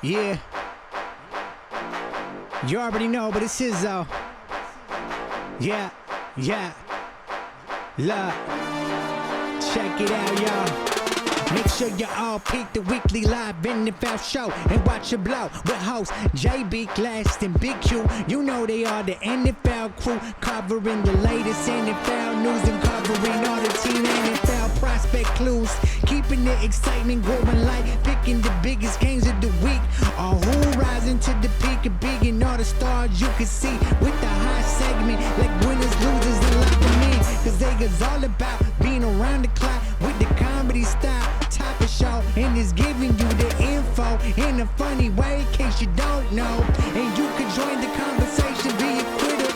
Yeah. You already know, but it's his though. Yeah. Look. Check it out, y'all. Make sure you all peek the weekly live NFL show and watch it blow with hosts JB, Glass, and Big Q. You know they are the NFL crew, covering the latest NFL news and covering all the team NFL prospect clues. Keeping the excitement going like picking the biggest games of the week. Or who rising to the peak of big and all the stars you can see with the high segment like winners, losers, and locker men. Cause they is all about being around the clock with the comedy style. Top of show and it's giving you the info in a funny way in case you don't know. And you can join the conversation via Twitter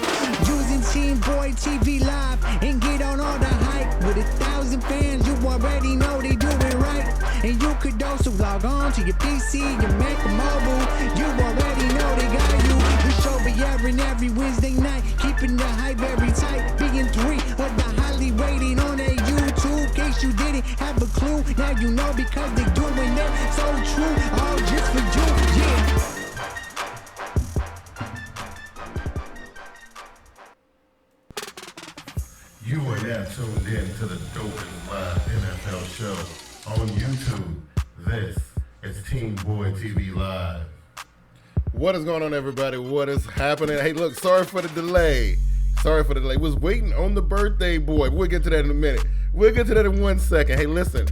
using TeamBoydTV Live and get on all the hype. With 1,000 fans, you already know they do it right. And you could also log on to your PC, your Mac or mobile. You already know they got you. The show be airing every Wednesday night, keeping the hype very tight. Being 3 of the highly rated on their YouTube. In case you didn't have a clue, now you know because they doing it so true. All just for you, yeah. You are now tuned in to the dopest live NFL show on YouTube. This is TeamBoydTV Live. What is going on, everybody? What is happening? Hey, look, sorry for the delay. Was waiting on the birthday boy. We'll get to that in a minute. We'll get to that in 1 second. Hey, listen,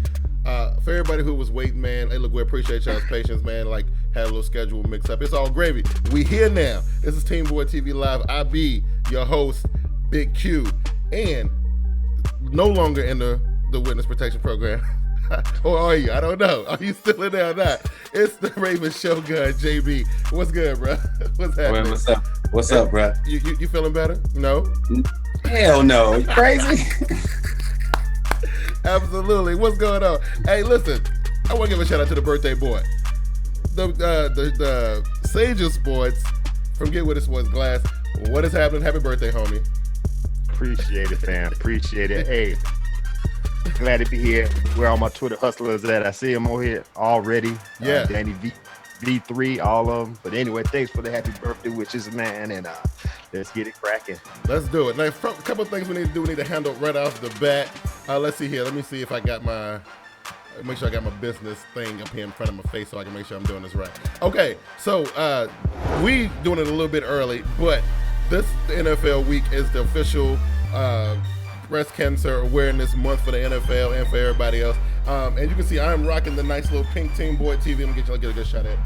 for everybody who was waiting, man, hey, look, we appreciate y'all's patience, man. Like, had a little schedule mix up. It's all gravy. We here now. This is TeamBoydTV Live. I be your host, Big Q, and no longer in the witness protection program. Or are you? I don't know. Are you still in there or not? It's the Ravens Shogun, JB. What's good, bro? What's happening? What's up? What's up, bro? You feeling better? No? Hell no. You crazy? Absolutely. What's going on? Hey, listen. I want to give a shout out to the birthday boy. The Sage of Sports from Get With It Sports Glass. What is happening? Happy birthday, homie. Appreciate it, fam. Appreciate it. Hey, glad to be here. Where all my Twitter hustlers at? I see them over here already. Yeah. Danny V3, all of them. But anyway, thanks for the happy birthday wishes, man. And let's get it cracking. Let's do it. Now, a couple of things we need to do. We need to handle right off the bat. Let's see here. Let me see if I got make sure I got my business thing up here in front of my face so I can make sure I'm doing this right. Okay, so we doing it a little bit early, but this NFL week is the official breast cancer awareness month for the NFL and for everybody else. And you can see I'm rocking the nice little pink TeamBoydTV. Let me get a good shot at it.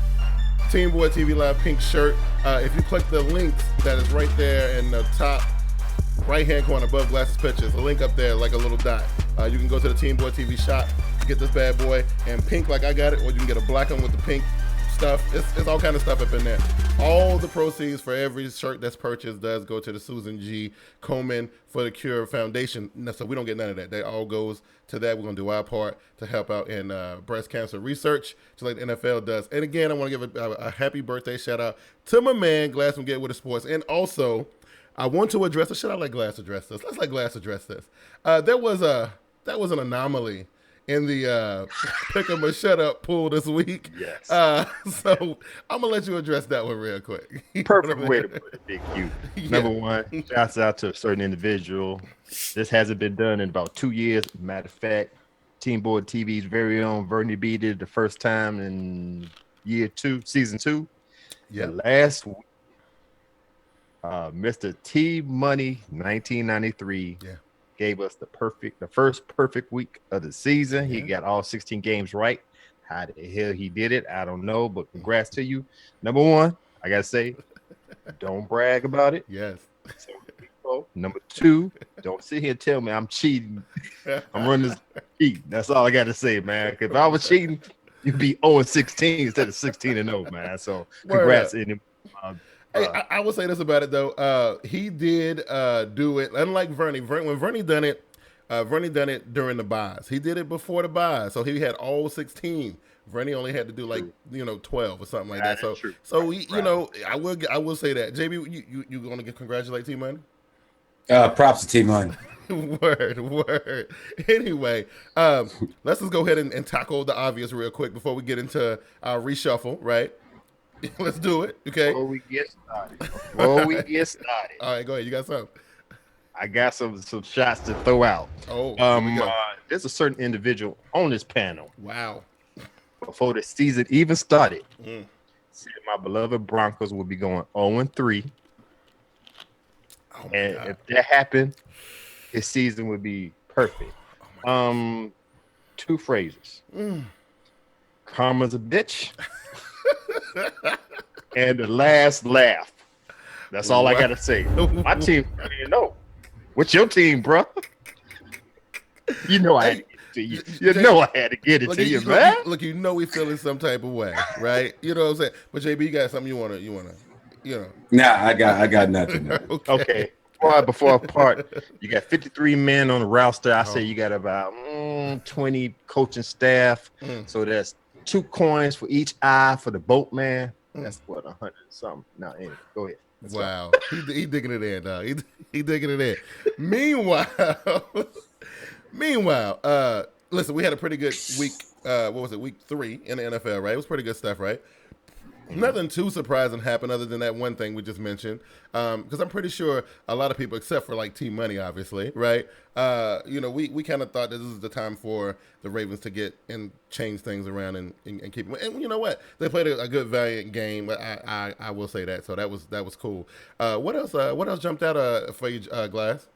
TeamBoydTV Live pink shirt. If you click the links that is right there in the top right-hand corner above Glasses Pictures, a link up there like a little dot. You can go to the TeamBoydTV shop, get this bad boy, and pink like I got it, or you can get a black one with the pink stuff. It's all kind of stuff up in there. All the proceeds for every shirt that's purchased does go to the Susan G. Komen for the Cure Foundation. So we don't get none of that. That all goes to that. We're going to do our part to help out in breast cancer research, just like the NFL does. And again, I want to give a happy birthday shout out to my man, Glass from Get With It Sports. And also, I want to address this. Should I let Glass address this? Let's let Glass address this. That was an anomaly in the pick 'em or shut up pool this week. Yes. So I'm gonna let you address that one real quick. Perfect way to put it, Big Q. Yeah. Number one, shouts out to a certain individual. This hasn't been done in about 2 years. Matter of fact, TeamBoydTV's very own Vernie B did it the first time in season 2. Yeah. Last week, Mr. T Money 1993 gave us the first perfect week of the season. He got all 16 games right. How the hell he did it, I don't know, but congrats to you. Number one, I gotta say, don't brag about it. Yes. Number two, don't sit here and tell me I'm cheating. I'm running this cheat. That's all I gotta say, man. If I was cheating, you'd be 0-16 instead of 16-0, man. So congrats. Hey, I will say this about it though. He did do it, unlike Vernie. When Vernie done it during the buys. He did it before the buys, so he had all 16. Vernie only had to do 12 or something like that. So he, I will say that. JB, you going to congratulate T Money? Props to T Money. Word. Anyway, let's just go ahead and tackle the obvious real quick before we get into our reshuffle, right? Let's do it. Okay. Before we get started, All right, go ahead. You got something? I got some shots to throw out. Oh, here we go. There's a certain individual on this panel Wow. before the season even started. Said my beloved Broncos will be going 0-3. Oh my And God. if that happened, his season would be perfect. Two phrases. Karma's a bitch. And the last laugh. That's all I Wow. gotta say. My team, you know. What's your team, bro? You know I had to get it to you. You know I had to get it to you, man. Look, you know we feeling some type of way, right? You know what I'm saying? But JB, you got something you wanna, Nah, I got nothing. Okay. Before I part, you got 53 men on the roster. I say you got about 20 coaching staff. So that's 2 coins for each eye for the boatman. That's what 100 something. Now, anyway, go ahead. Let's go. Wow. He digging it in, dog. He digging it in. Meanwhile, listen, we had a pretty good week. What was it? Week 3 in the NFL, right? It was pretty good stuff, right? Nothing too surprising happened other than that one thing we just mentioned. Because I'm pretty sure a lot of people, except for like Team Money, obviously, right? We kind of thought that this is the time for the Ravens to get and change things around and keep them. And you know what? They played a good, valiant game. But I will say that. So that was cool. What else jumped out for you, Glass?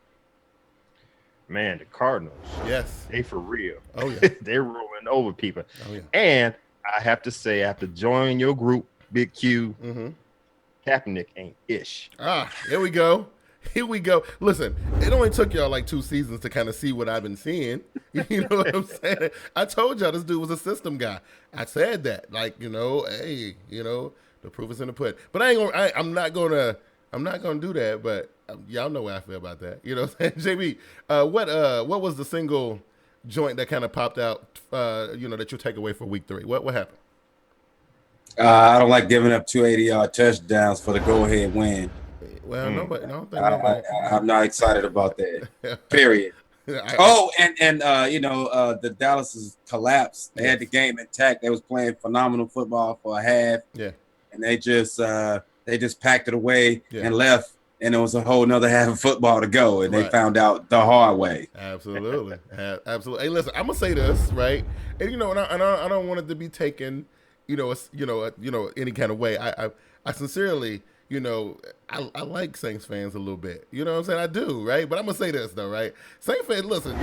Man, the Cardinals. Yes. They for real. Oh yeah. They're rolling over people. Oh yeah. And I have to say, after joining your group, Big Q, Kaepernick ain't ish. Here we go. Listen, it only took y'all like 2 seasons to kind of see what I've been seeing. You know what I'm saying? I told y'all this dude was a system guy. I said that. Like, hey, the proof is in the pudding. But I'm not gonna do that. But y'all know how I feel about that. You know what I'm saying? JB, what was the single joint that kind of popped out? That you'll take away for week 3. What happened? I don't like giving up 280-yard touchdowns for the go-ahead win. Well, I don't think nobody. I'm not excited about that. Period. The Dallas' collapse. They had the game intact. They was playing phenomenal football for a half. Yeah. And they just packed it away and left. And it was a whole nother half of football to go, and they found out the hard way. Absolutely, absolutely. Hey, listen, I'm gonna say this, right? And and I don't want it to be taken, any kind of way. I sincerely, I like Saints fans a little bit. You know what I'm saying? I do, right? But I'm gonna say this though, right? Saints fans, listen,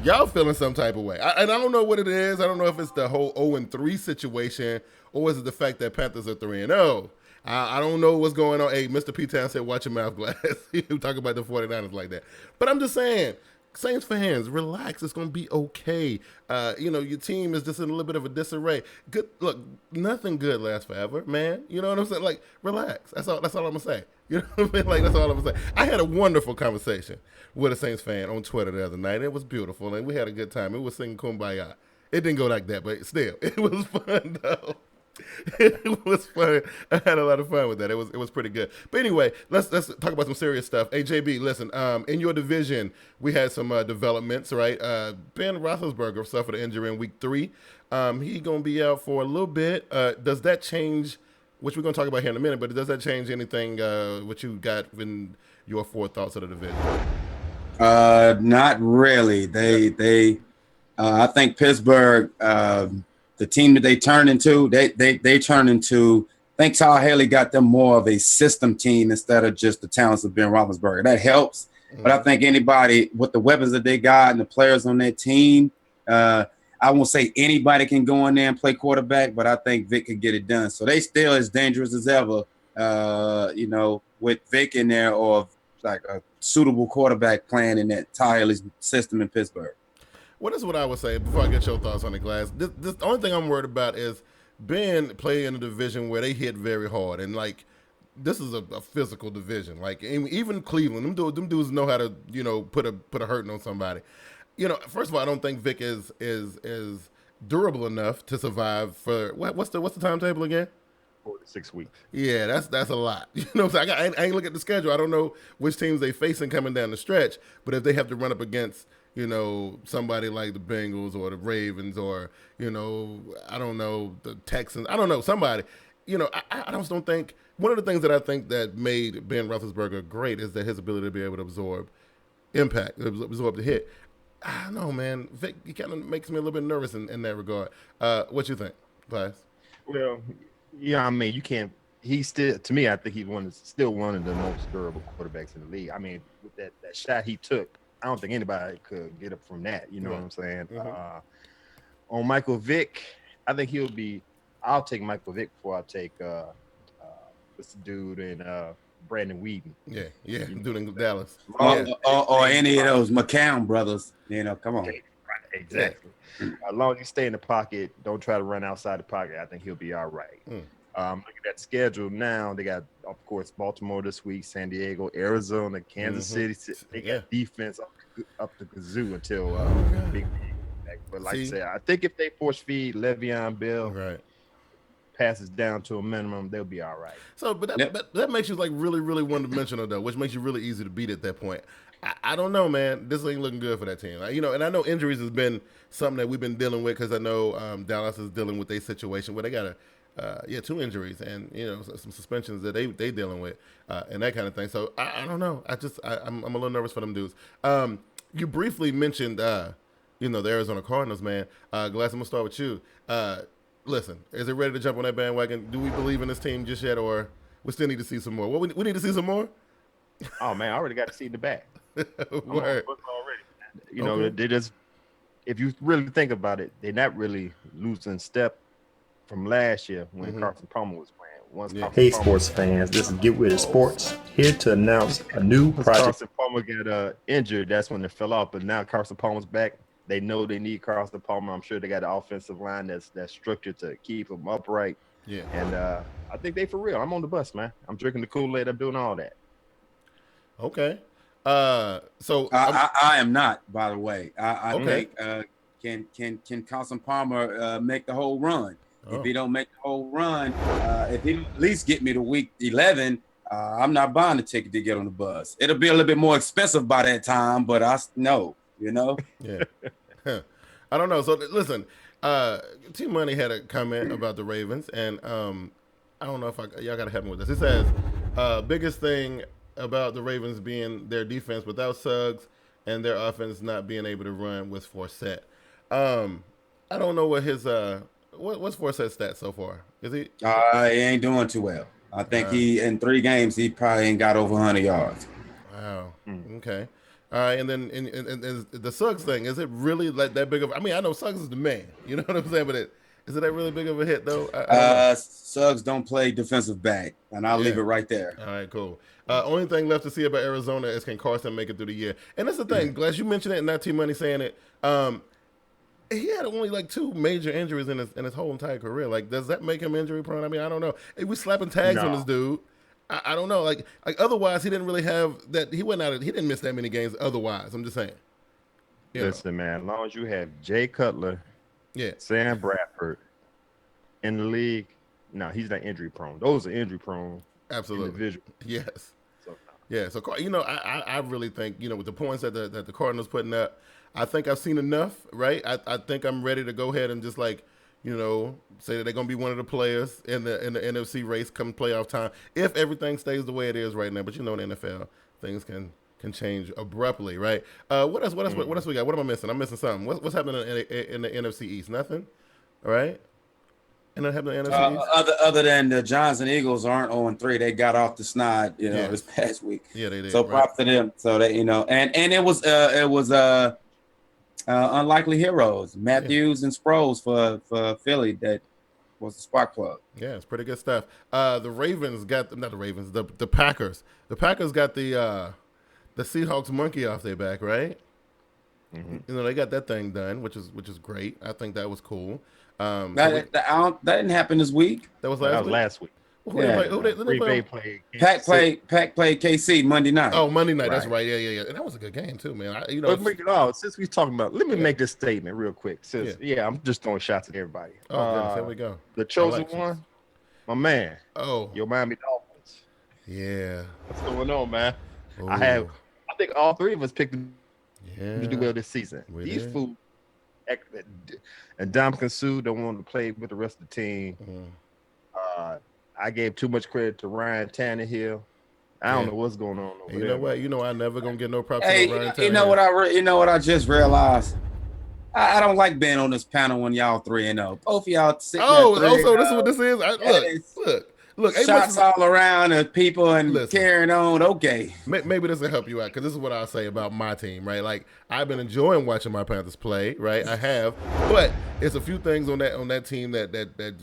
y'all feeling some type of way. And I don't know what it is. I don't know if it's the whole 0-3 situation, or is it the fact that Panthers are 3-0? I don't know what's going on. Hey, Mr. P-Town said, watch your mouth, Glass. You talk about the 49ers like that. But I'm just saying, Saints fans, relax. It's going to be okay. Your team is just in a little bit of a disarray. Good. Look, nothing good lasts forever, man. You know what I'm saying? Like, relax. That's all I'm going to say. You know what I mean? Like, that's all I'm going to say. I had a wonderful conversation with a Saints fan on Twitter the other night. It was beautiful, and we had a good time. It was singing Kumbaya. It didn't go like that, but still, it was fun, though. It was fun. I had a lot of fun with that. It was pretty good. But anyway, let's talk about some serious stuff. Hey, JB, listen. In your division, we had some developments, right? Ben Roethlisberger suffered an injury in week 3. He gonna be out for a little bit. Does that change? Which we're gonna talk about here in a minute. But does that change anything? What you got in your forethoughts of the division? Not really. I think Pittsburgh. The team that they turn into, they turn into. I think Todd Haley got them more of a system team instead of just the talents of Ben Roethlisberger. That helps, but I think anybody with the weapons that they got and the players on their team, I won't say anybody can go in there and play quarterback, but I think Vic can get it done. So they still as dangerous as ever, with Vic in there or like a suitable quarterback playing in that Todd Haley's system in Pittsburgh. Well, this is what I would say before I get your thoughts on the Glass. The only thing I'm worried about is Ben played in a division where they hit very hard, and like this is a physical division. Like even Cleveland, them dudes know how to put a hurting on somebody. First of all, I don't think Vic is durable enough to survive for what's the timetable again? 4 to 6 weeks. Yeah, that's a lot. So I ain't look at the schedule. I don't know which teams they facing coming down the stretch, but if they have to run up against somebody like the Bengals or the Ravens or, I don't know, the Texans. I don't know, somebody. I just don't think one of the things that I think that made Ben Roethlisberger great is that his ability to be able to absorb impact, absorb the hit. I don't know, man. Vic, he kind of makes me a little bit nervous in that regard. What you think, Class? Well, yeah, I mean, you can't. He's still, to me, I think he's still one of the most durable quarterbacks in the league. I mean, with that shot he took, I don't think anybody could get up from that. You know what I'm saying? Mm-hmm. On Michael Vick, I think I'll take Michael Vick before I take this dude and Brandon Whedon. Yeah, dude in Dallas. Or any of those McCown brothers. Come on. Okay, right, exactly. As long as you stay in the pocket, don't try to run outside the pocket, I think he'll be all right. Look at that schedule now. They got, of course, Baltimore this week, San Diego, Arizona, Kansas City. They got defense up the kazoo until big. But like I said, I think if they force feed Le'Veon Bell, passes down to a minimum, they'll be all right. So, but that makes you like really, really one-dimensional though, which makes you really easy to beat at that point. I don't know, man. This ain't looking good for that team. And I know injuries has been something that we've been dealing with because I know Dallas is dealing with their situation where they got 2 injuries and some suspensions that they dealing with and that kind of thing. So I don't know. I'm a little nervous for them dudes. You briefly mentioned the Arizona Cardinals, man. Glass, I'm gonna start with you. Listen, is it ready to jump on that bandwagon? Do we believe in this team just yet, or we still need to see some more? We need to see some more? Oh, man, I already got to see the back. Word. Already. They just, if you really think about it, they're not really losing step from last year when Carson Palmer was playing. Hey, sports fans, this is Get With It Sports, here to announce a new project. Carson Palmer got injured, that's when it fell off, but now Carson Palmer's back. They know they need Carson Palmer. I'm sure they got an offensive line that's structured to keep him upright. Yeah. And I think they for real. I'm on the bus, man. I'm drinking the Kool-Aid. I'm doing all that. Okay. So I am not, by the way. I think can Carson Palmer make the whole run? If he don't make the whole run, if he at least get me to week 11, I'm not buying the ticket to get on the bus. It'll be a little bit more expensive by that time, but I know. Yeah. I don't know. So listen, T Money had a comment about the Ravens, and I don't know if y'all gotta help me with this. It says biggest thing about the Ravens being their defense without Suggs and their offense not being able to run with Forsett. I don't know what his what's Forsett's stats so far. Is he? He ain't doing too well. I think he in 3 games he probably ain't got over 100 yards. Wow. Okay. And then and the Suggs thing, is it really like that big of? I mean, I know Suggs is the man. You know what I'm saying? But is it that really big of a hit though? Suggs don't play defensive back, and I'll leave it right there. All right, cool. Only thing left to see about Arizona is can Carson make it through the year? And that's the thing. Glass, you mentioned it, and not T Money saying it. He had only like 2 major injuries in his whole entire career. Like, does that make him injury prone? I mean, I don't know. Hey, we slapping tags on this dude. I don't know. Like otherwise, he didn't really have that. He didn't miss that many games. Otherwise, I'm just saying. Listen, man. As long as you have Jay Cutler, Sam Bradford in the league, no, he's not injury prone. Those are injury prone. Absolutely. Individuals. Yes. Yeah. So I really think with the points that the Cardinals putting up, I think I've seen enough. Right. I think I'm ready to go ahead and just say that they're going to be one of the players in the NFC race come playoff time if everything stays the way it is right now. But in the NFL, things can change abruptly, right? What else we got? What am I missing? I'm missing something. What's happening in the NFC East? Nothing? All right? And that happening in the NFC East? Other than the Giants and Eagles aren't 0-3. They got off the snide, this past week. Yeah, they did. So props to them. So that, and it was unlikely heroes, Matthews and Sproles for Philly. That was the spark plug. Yeah, it's pretty good stuff. The Ravens got not the Ravens, the Packers. The Packers got the Seahawks monkey off their back, right? Mm-hmm. They got that thing done, which is great. I think that was cool. That didn't happen this week. That was last week. Who they play? Pack played KC Monday night. Oh, Monday night. Right. That's right. Yeah. And that was a good game too, man. Since we're talking about, let me make this statement real quick. I'm just throwing shots at everybody. Oh, here we go. The chosen one, my man. Oh, your Miami Dolphins. Yeah. What's going on, man? Ooh. I think all 3 of us picked to do well this season. These fools and Dominican Sue don't want to play with the rest of the team. I gave too much credit to Ryan Tannehill. I don't know what's going on over You there. know what? You know I'm never gonna get no props Hey, to Ryan Tannehill. you know what I just realized? I don't like being on this panel when y'all 3-0. Both of y'all sitting Oh, at 3-0. so this is what this is. Look. Hey, Shots all around at people and carrying on. Okay. Maybe this will help you out, because this is what I'll say about my team, right? Like, I've been enjoying watching my Panthers play, right? I have, but it's a few things on that team that's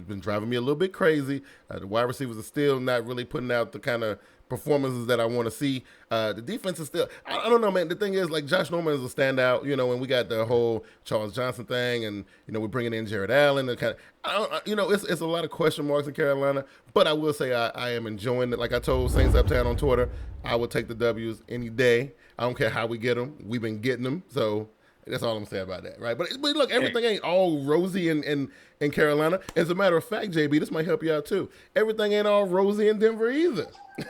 been driving me a little bit crazy. The wide receivers are still not really putting out the kind of performances that I want to see. The defense is still, I don't know, man. The thing is, like, Josh Norman is a standout, and we got the whole Charles Johnson thing, and we're bringing in Jared Allen. And it's a lot of question marks in Carolina. But I will say I am enjoying it. Like I told Saints Uptown on Twitter, I will take the W's any day. I don't care how we get them. We've been getting them, so that's all I'm saying about that, right? But look, everything ain't all rosy in Carolina. As a matter of fact, JB, this might help you out too. Everything ain't all rosy in Denver either.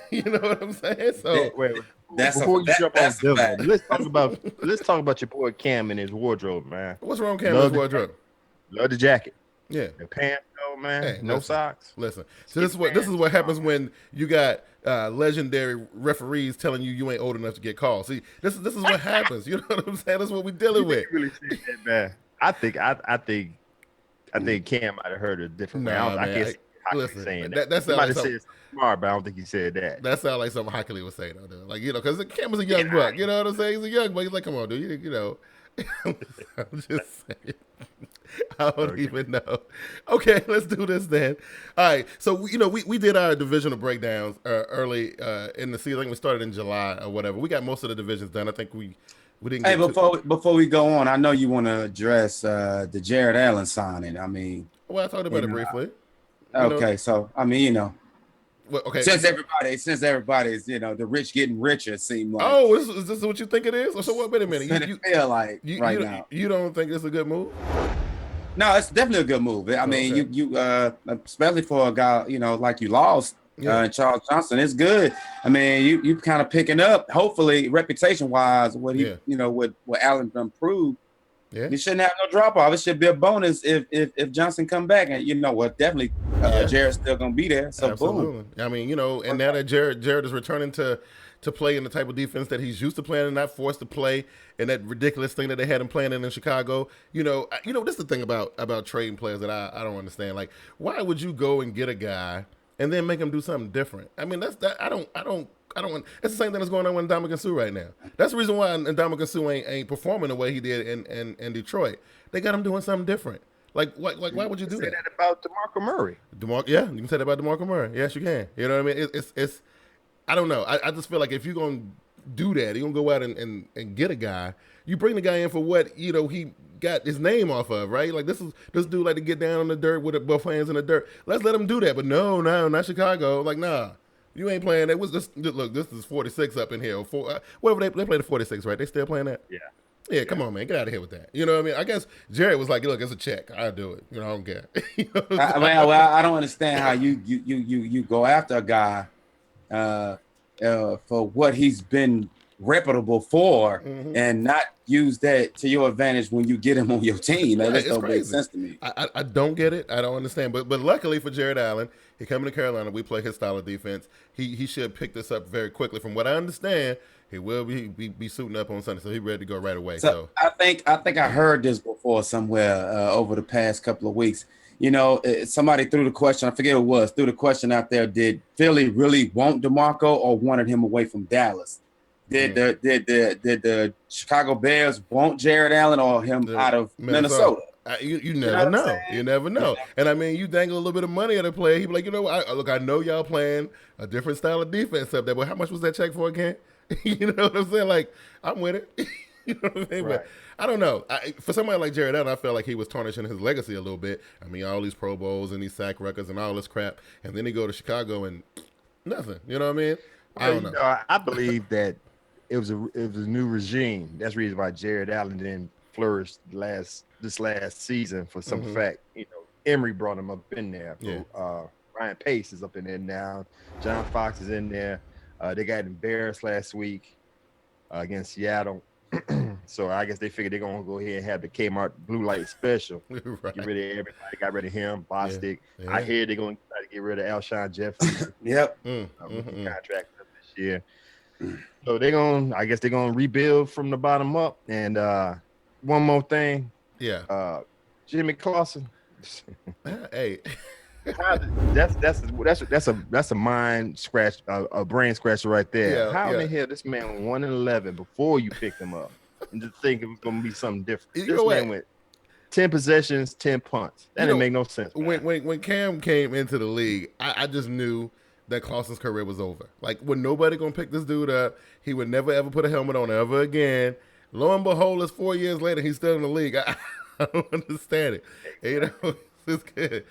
You know what I'm saying? So wait. Before you jump on Denver, let's talk about your boy Cam and his wardrobe, man. What's wrong with Cam's wardrobe? Love the jacket. Yeah. The pants, though, man. Hey, no socks. Listen. So this is what happens when you got legendary referees telling you ain't old enough to get called. See, this is what happens. You know what I'm saying? That's what we're dealing with. Really said that, man. I think Cam might have heard it different. Nah, I can't listen, saying that he sounds might like have said smart, but I don't think he said that. That sounds like something Hockley was saying, though. Like, because Cam was a young buck. You know what I'm saying? He's a young buck. He's like, come on, dude. I'm just saying. I don't even know. Okay, let's do this then. All right. So, we did our divisional breakdowns early in the season. I think we started in July or whatever. We got most of the divisions done. I think we didn't get before we go on, I know you want to address the Jared Allen signing. I mean, well, I talked about it briefly. Okay, so I mean, well, okay. Since everybody's, the rich getting richer, it seemed like. Oh, is this what you think it is? So what? Wait a minute. You feel like now. You don't think it's a good move? No, it's definitely a good move. I mean, you especially for a guy, like you lost, Charles Johnson, it's good. I mean, you kind of picking up, hopefully, reputation wise, what he, what Allen done proved. Yeah. You shouldn't have no drop off. It should be a bonus if Johnson come back, and definitely Jared's still gonna be there. So absolutely. Boom. I mean, and now that Jared is returning to play in the type of defense that he's used to playing and not forced to play in that ridiculous thing that they had him playing in Chicago. This is the thing about trading players that I don't understand. Like, why would you go and get a guy and then make him do something different? I mean, I don't. It's the same thing that's going on with Ndamukong Suh right now. That's the reason why Ndamukong Suh ain't performing the way he did in Detroit. They got him doing something different. Like why would you do that? Say that about DeMarco Murray. Yeah, you can say that about DeMarco Murray. Yes, you can. You know what I mean? It's I don't know. I just feel like if you're gonna do that, you're gonna go out and get a guy. You bring the guy in for what he got his name off of, right? Like this dude like to get down on the dirt with both hands in the dirt. Let's let him do that. But no, not Chicago. Like nah. You ain't playing that. Look, this is 46 up in here. Whatever they play the 46, right? They still playing that? Yeah. Yeah, come on, man. Get out of here with that. You know what I mean? I guess Jared was like, look, it's a check. I'll do it. I don't care. I don't understand how you go after a guy for what he's been reputable for and not use that to your advantage when you get him on your team. That just don't make sense to me. I don't get it. I don't understand. But luckily for Jared Allen, he coming to Carolina. We play his style of defense. He should pick this up very quickly. From what I understand, he will be suiting up on Sunday, so he's ready to go right away. So I think I heard this before somewhere over the past couple of weeks. Somebody threw the question, I forget who it was, threw the question out there, did Philly really want DeMarco or wanted him away from Dallas? Did the Chicago Bears want Jared Allen or him out of Minnesota? You never know. You never know. And I mean, you dangle a little bit of money at a player. He'd be like, I know y'all playing a different style of defense up there, but how much was that check for again? You know what I'm saying? Like, I'm with it. You know what I mean? Right. But I don't know. For somebody like Jared Allen, I felt like he was tarnishing his legacy a little bit. I mean, all these Pro Bowls and these sack records and all this crap, and then he go to Chicago and nothing. You know what I mean? I don't know. I believe that it was a new regime. That's the reason why Jared Allen didn't flourish this last season for some fact. Emery brought him up in there. Yeah. Ryan Pace is up in there now. John Fox is in there. They got embarrassed last week against Seattle. So I guess they figured they're going to go ahead and have the Kmart blue light special. Right. Get rid of everybody. Got rid of him, Bostic. Yeah. I hear they're going to try to get rid of Alshon Jeffrey. Yep. Contract up this year. So I guess they're gonna rebuild from the bottom up. And one more thing. Yeah. Jimmy Clausen. Hey. That's a mind scratch, a brain scratcher right there. Yeah, How in the hell this man went 1-11 before you picked him up, and just think it was gonna be something different? This man went 10 possessions, 10 punts. That didn't make no sense. When Cam came into the league, I just knew that Clausen's career was over. Like, when nobody gonna pick this dude up, he would never ever put a helmet on ever again. Lo and behold, it's 4 years later, he's still in the league. I don't understand it. You know, it's good.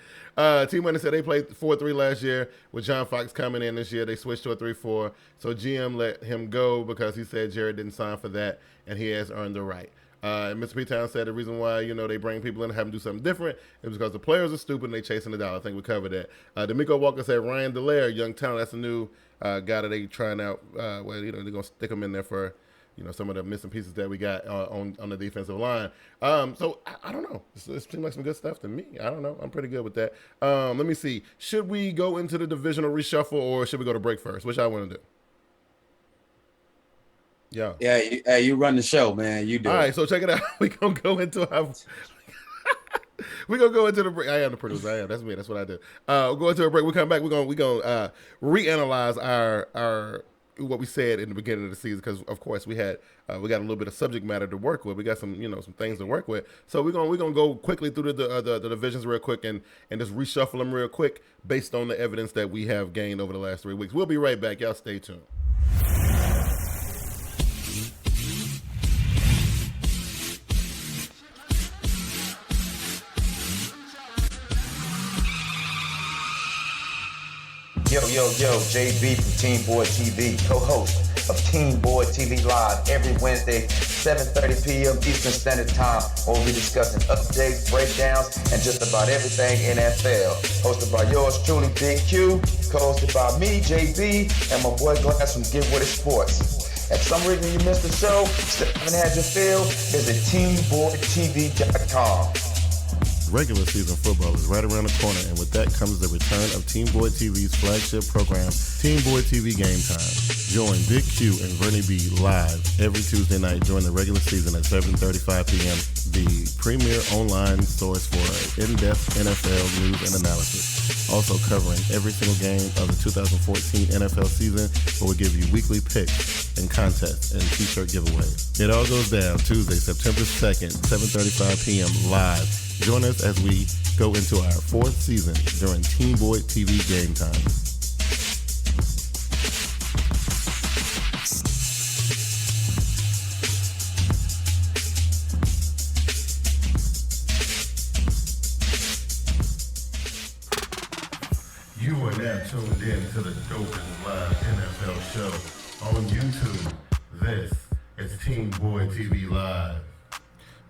T-Money said they played 4-3 last year with John Fox coming in this year. They switched to a 3-4. So GM let him go because he said Jared didn't sign for that, and he has earned the right. Mr. P-Town said the reason why, they bring people in and have them do something different is because the players are stupid and they chasing the dollar. I think we covered that. D'Amico Walker said Ryan Delaire, young talent. That's a new guy that they trying out. They're going to stick him in there for some of the missing pieces that we got on the defensive line. So I don't know. It seems like some good stuff to me. I don't know. I'm pretty good with that. Let me see. Should we go into the divisional reshuffle or should we go to break first? Which I want to do. Yeah. You run the show, man. You do. All right. So check it out. We're going to go into we're gonna go into the break. I am the producer. That's me. That's what I do. We'll go into a break. We come back. We're gonna reanalyze our what we said in the beginning of the season, because of course we got a little bit of subject matter to work with. We got some some things to work with. So we're gonna go quickly through the divisions real quick and just reshuffle them real quick based on the evidence that we have gained over the last 3 weeks. We'll be right back. Y'all stay tuned. Yo, JB from TeamBoydTV, co-host of TeamBoydTV Live every Wednesday, 7:30 p.m. Eastern Standard Time, where we'll be discussing updates, breakdowns, and just about everything NFL. Hosted by yours truly, Big Q, co-hosted by me, JB, and my boy Glass from Get With It Sports. If some reason you missed the show, still haven't had your fill, visit TeamBoydTV.com. Regular season football is right around the corner, and with that comes the return of TeamBoydTV's flagship program, TeamBoydTV Game Time. Join Big Q and Vernie B live every Tuesday night during the regular season at 7:35 p.m., the premier online source for in-depth NFL news and analysis. Also covering every single game of the 2014 NFL season, where we give you weekly picks and contests and t-shirt giveaways. It all goes down Tuesday, September 2nd, 7:35 p.m. live. Join us as we go into our 4th season during TeamBoydTV Game Time. You are now tuned in to the dopest live NFL show on YouTube. This is TeamBoydTV Live.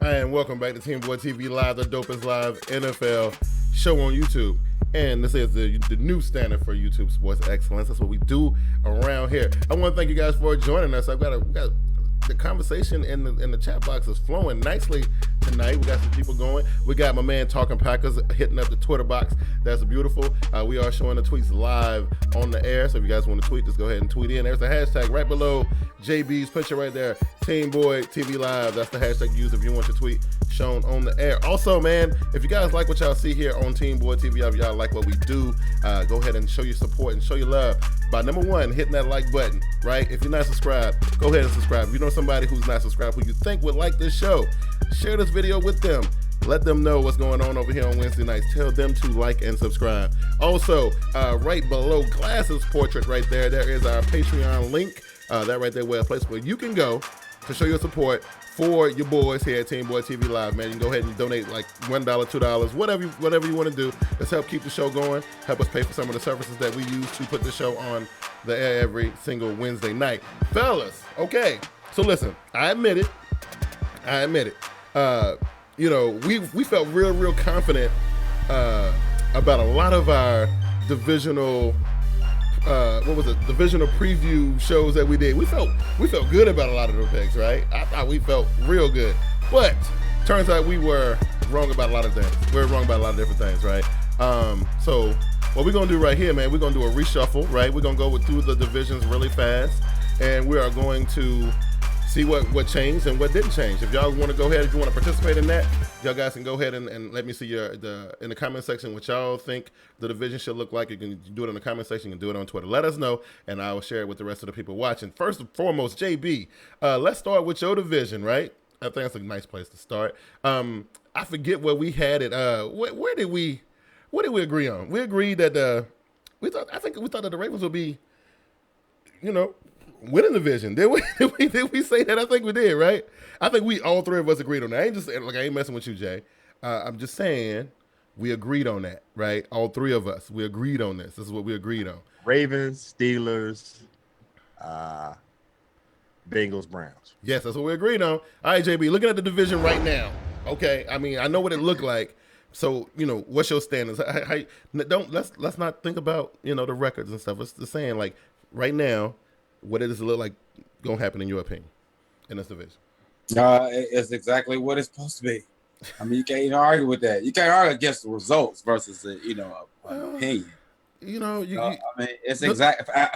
And welcome back to TeamBoydTV Live, the dopest live NFL show on YouTube. And this is the new standard for YouTube sports excellence. That's what we do around here. I want to thank you guys for joining us. We got the conversation in the chat box is flowing nicely tonight. We got some people going. We got my man Talking Packers hitting up the Twitter box. That's beautiful. We are showing the tweets live on the air. So if you guys want to tweet, just go ahead and tweet in. There's a hashtag right below JB's picture right there. TeamBoydTV Live. That's the hashtag used if you want your tweet shown on the air. Also, man, if you guys like what y'all see here on TeamBoydTV, if y'all like what we do, go ahead and show your support and show your love by, number one, hitting that like button, right? If you're not subscribed, go ahead and subscribe. If you know somebody who's not subscribed who you think would like this show, share this video with them. Let them know what's going on over here on Wednesday nights. Tell them to like and subscribe. Also, right below Glass's portrait right there is our Patreon link. That right there, where a place where you can go to show your support for your boys here at TeamBoydTV Live, man. You can go ahead and donate like $1, $2, whatever you want to do. Let's help keep the show going. Help us pay for some of the services that we use to put the show on the air every single Wednesday night. Fellas, okay. So listen, I admit it. We felt real confident about a lot of our divisional divisional preview shows that we did. We felt good about a lot of those picks, right? I thought we felt real good, but turns out we were wrong about a lot of things. We were wrong about a lot of different things, right? So what we're gonna do right here, man, we're gonna do a reshuffle, right? We're gonna go through the divisions really fast, and we are going to see what changed and what didn't change. If y'all want to go ahead, if you want to participate in that, y'all guys can go ahead and let me see in the comment section what y'all think the division should look like. You can do it in the comment section. You can do it on Twitter. Let us know, and I will share it with the rest of the people watching. First and foremost, JB, let's start with your division, right? I think that's a nice place to start. I forget where we had it. Where did we agree on? We agreed that we thought that the Ravens would be, winning the division. Did we say that? I think we did, right? I think we all three of us agreed on that. I ain't messing with you, Jay. I'm just saying we agreed on that, right? All three of us. We agreed on this. This is what we agreed on. Ravens, Steelers, Bengals, Browns. Yes, that's what we agreed on. All right, JB, looking at the division right now. Okay, I mean, I know what it looked like. So, what's your standards? Let's not think about, the records and stuff. It's the saying, like, right now, what does it look like going to happen in your opinion in this division? It's exactly what it's supposed to be. I mean, you can't even argue with that. You can't argue against the results versus, an opinion. I mean, it's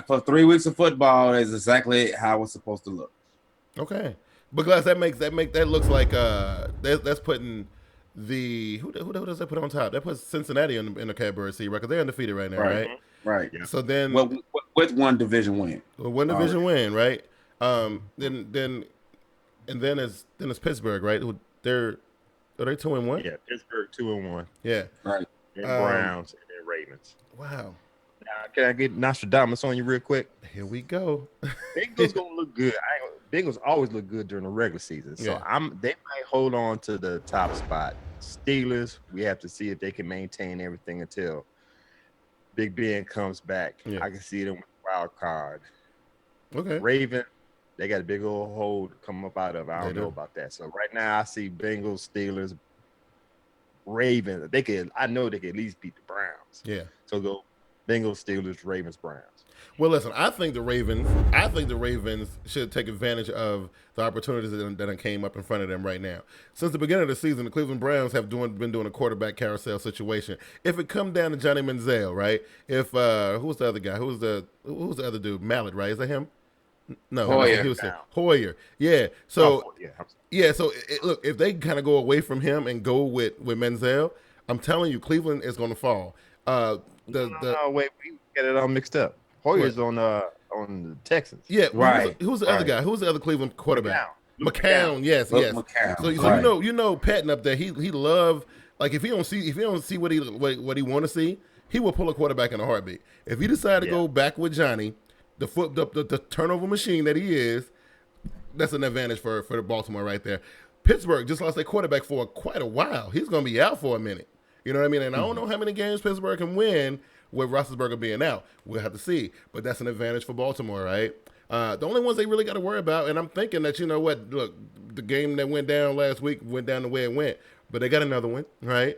for 3 weeks of football is exactly how it's supposed to look. Okay, because that looks like that's putting who does that put on top? That puts Cincinnati in the catbird seat, right? Because they're undefeated right now, right? Right. Yeah. So then, with one division win. One division win, right? Then it's Pittsburgh, right? Are they 2-1? Yeah, Pittsburgh 2-1. Yeah, right. And Browns and then Ravens. Wow. Now, can I get Nostradamus on you real quick? Here we go. Bengals gonna look good. Bengals always look good during the regular season, so they might hold on to the top spot. Steelers, we have to see if they can maintain everything until Big Ben comes back. Yeah. I can see them with wild card. Okay. Ravens, they got a big old hole to come up out of. I don't know about that. So right now, I see Bengals, Steelers, Ravens. I know they could at least beat the Browns. Yeah. So go Bengals, Steelers, Ravens, Browns. Well, listen, I think the Ravens should take advantage of the opportunities that came up in front of them right now. Since the beginning of the season, the Cleveland Browns have been doing a quarterback carousel situation. If it come down to Johnny Manziel, right? If who's the other guy? Who's the other dude? Mallet, right? Is that him? No, Hoyer. Yeah. So So look, if they kind of go away from him and go with Manziel, I'm telling you, Cleveland is going to fall. Wait, we get it all mixed up. Hoyer's on the Texans. Yeah, right. Who's the other guy? Who's the other Cleveland quarterback? McCown. Yes. McCown. So Patton up there. He love, like, if he don't see what he want to see, he will pull a quarterback in a heartbeat. If he decide to go back with Johnny, the turnover machine that he is, that's an advantage for the Baltimore right there. Pittsburgh just lost their quarterback for quite a while. He's going to be out for a minute. You know what I mean? And I don't know how many games Pittsburgh can win with Roethlisberger being out. We'll have to see. But that's an advantage for Baltimore, right? The only ones they really got to worry about, and I'm thinking that, look, the game that went down last week went down the way it went, but they got another one, right?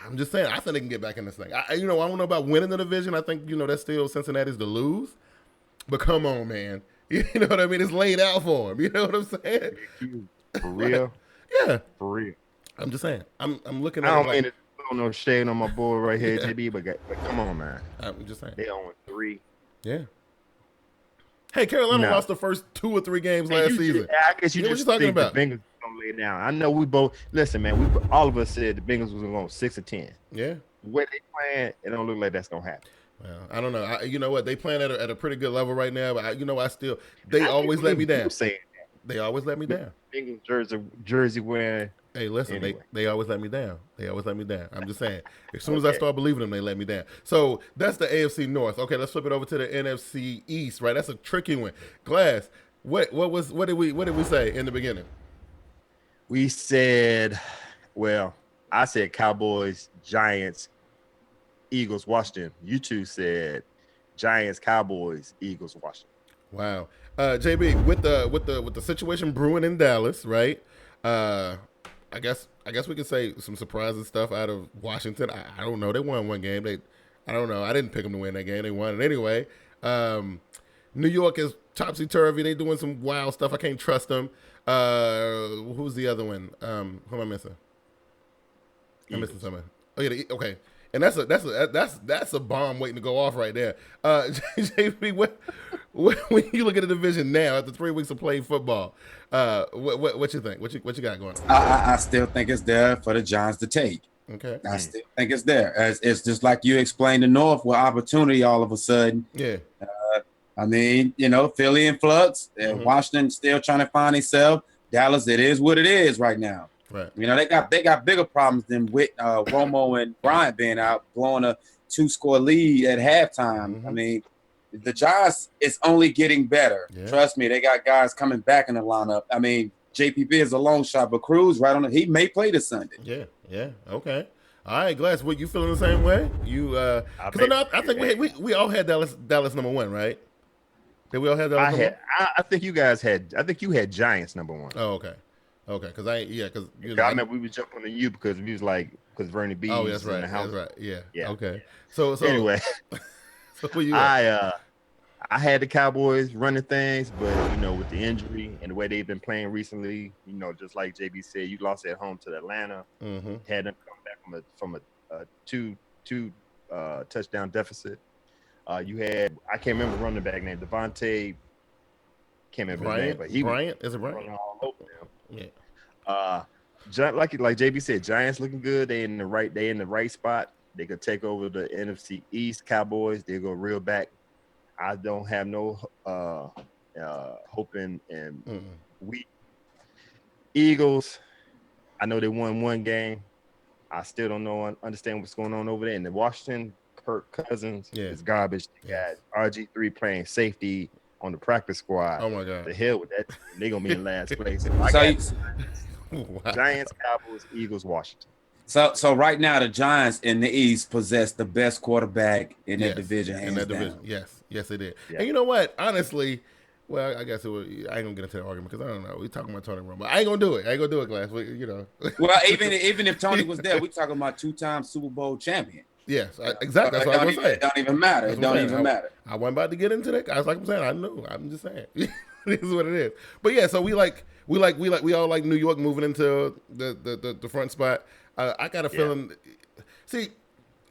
I'm just saying, I think they can get back in this thing. I don't know about winning the division. I think, that's still Cincinnati's to lose. But come on, man. You know what I mean? It's laid out for them. You know what I'm saying? For real? Yeah. For real. I'm just saying. I'm looking at I don't mean it. No shade on my boy right here, JB, but come on, man. I'm just saying. They own 3. Yeah. Hey, Carolina lost the first 2 or 3 games last season. I guess you just think the Bengals gonna lay down. I know we both listen, man. All of us said the Bengals was gonna go 6-10. Yeah. The way they playing, it don't look like that's gonna happen. Well, I don't know. You know what? They playing at a pretty good level right now, but they always let me down. They always let me down. Bengals jersey wearing. Hey, listen, anyway. they always let me down. I'm just saying. As soon as I start believing them, they let me down. So that's the AFC North. Okay, let's flip it over to the NFC East. Right, that's a tricky one. Glass. What did we say in the beginning? We said, I said Cowboys, Giants, Eagles, Washington. You two said Giants, Cowboys, Eagles, Washington. Wow, JB, with the situation brewing in Dallas, right? I guess we could say some surprising stuff out of Washington. I don't know. They won one game. I don't know. I didn't pick them to win that game. They won it anyway. New York is topsy-turvy. They doing some wild stuff. I can't trust them. Who's the other one? Who am I missing? I'm missing someone. Oh, yeah. Okay. And that's a bomb waiting to go off right there. JP, when you look at the division now after 3 weeks of playing football, what you think? What you got going on? I still think it's there for the Giants to take. Okay. I still think it's there. It's just like you explained the North with opportunity all of a sudden. Yeah. I mean, Philly in flux. Washington still trying to find itself. Dallas, it is what it is right now. Right. They got bigger problems than with Romo and Bryant being out, blowing a 2-score lead at halftime. I mean, the Giants is only getting better. Yeah. Trust me, they got guys coming back in the lineup. I mean, JPP is a long shot, but Cruz right on it. He may play this Sunday. Yeah. Okay. All right, Glass. What you feeling the same way? You I think we all had Dallas number 1, right? Did we all have Dallas? I think you guys had. I think you had Giants number 1. Oh, okay. Because I remember we were jumping on you because we was like Vernie B. Oh, that's right. In the house. That's right. Yeah. Okay. So anyway, so who you at? I had the Cowboys running things, but with the injury and the way they've been playing recently, just like JB said, you lost at home to Atlanta. Had them come back from a two touchdown deficit. You had, I can't remember the running back name, Devontae. Can't remember his name, but Bryant. Is it Bryant? Running all over them. Yeah. Like JB said, Giants looking good. They in the right spot. They could take over the NFC East. Cowboys, they go real back. I don't have no hope in weak. Eagles, I know they won 1 game. I still don't understand what's going on over there. And the Washington, Kirk Cousins is garbage. They got RG3 playing safety on the practice squad. Oh, my God. The hell with that. They're going to be in last place. Giants, Cowboys, Eagles, Washington. So right now, the Giants in the East possess the best quarterback in that division. Division. Yes, they did. Yeah. And you know what? Honestly, well, I guess I ain't gonna get into that argument because I don't know. We talking about Tony Romo. I ain't gonna do it. Glass. Well, even if Tony was there, we talking about 2-time Super Bowl champion. Yes, exactly. That's what I was gonna say. It don't even matter. It don't even matter. I wasn't about to get into that. I was like I'm saying. I knew. I'm just saying. This is what it is. But yeah, so we all like New York moving into the front spot. I got a feeling. See,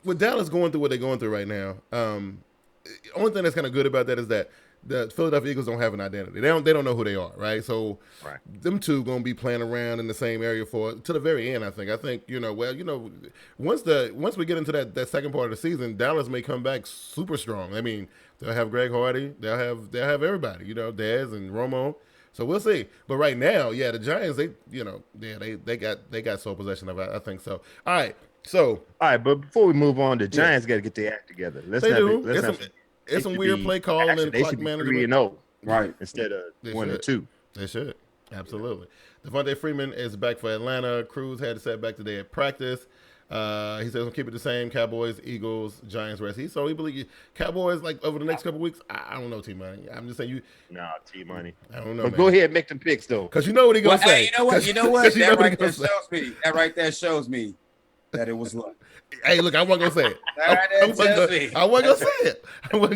with Dallas going through what they're going through right now, only thing that's kind of good about that is that the Philadelphia Eagles don't have an identity. They don't know who they are, right? So them two gonna be playing around in the same area to the very end. I think once we get into that second part of the season, Dallas may come back super strong. I mean, they'll have Greg Hardy, they'll have everybody, Dez and Romo. So we'll see. But right now, the Giants, they got sole possession of it. I think so. All right. But before we move on, the Giants got to get their act together. It's some weird play calling and clock management. 3-0, right? Instead of 1-2. They should. Absolutely. Devontae Freeman is back for Atlanta. Cruz had to set back today at practice. He says we'll keep it the same. Cowboys, Eagles, Giants, rest. So he believes Cowboys over the next couple weeks. I don't know, T-Money. I'm just saying you. No, T-Money. I don't know. But go ahead and make them picks though, because you know what he gonna say. Hey, you know what? That right there shows me that it was luck. Hey, look, I wasn't gonna say it. I wasn't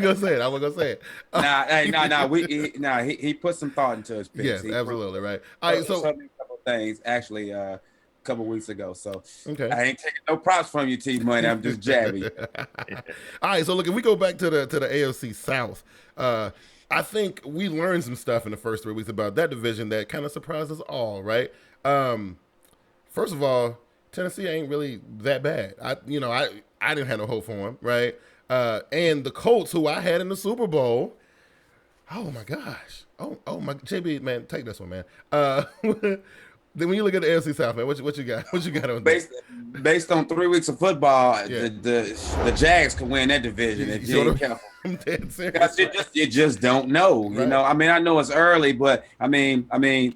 gonna say it. Nah. He put some thought into his picks. Yes, absolutely right. All right, so a couple things actually a couple weeks ago. So okay, I ain't taking no props from you, T Money. I'm just jabbing. All right, so look, if we go back to the AFC South, I think we learned some stuff in the first 3 weeks about that division that kind of surprised us all. Right. First of all, Tennessee ain't really that bad. I didn't have no hope for them, right? And the Colts, who I had in the Super Bowl, oh my gosh, oh my JB, man, take this one, man. Then when you look at the AFC South, man, what you got? What you got on based on 3 weeks of football, the Jags can win that division. I'm dead serious. You just don't know. Right. I mean, I know it's early, but I mean,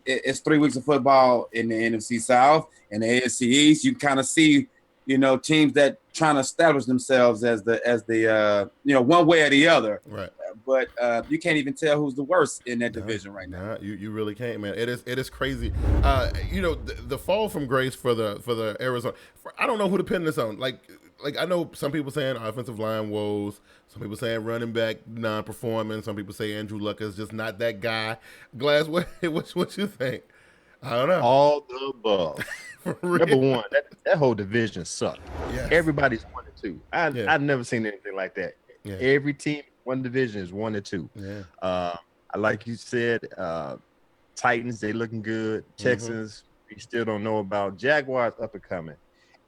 it's 3 weeks of football in the NFC South and the AFC East. You kind of see, teams that trying to establish themselves as the one way or the other. Right. But you can't even tell who's the worst in that division right now. You really can't, man. It is crazy. The fall from grace for the Arizona. I don't know who to pin this on. Like I know some people saying offensive line woes. Some people saying running back non-performing. Some people say Andrew Luck is just not that guy. Glass, what you think? I don't know. All the above. Number one, that whole division sucked. Yes. Everybody's 1-2. 2. Yeah. I've never seen anything like that. Yeah. Every team, one division is 1 or 2. Yeah. Like you said, Titans, they looking good. Texans, we still don't know about. Jaguars up and coming.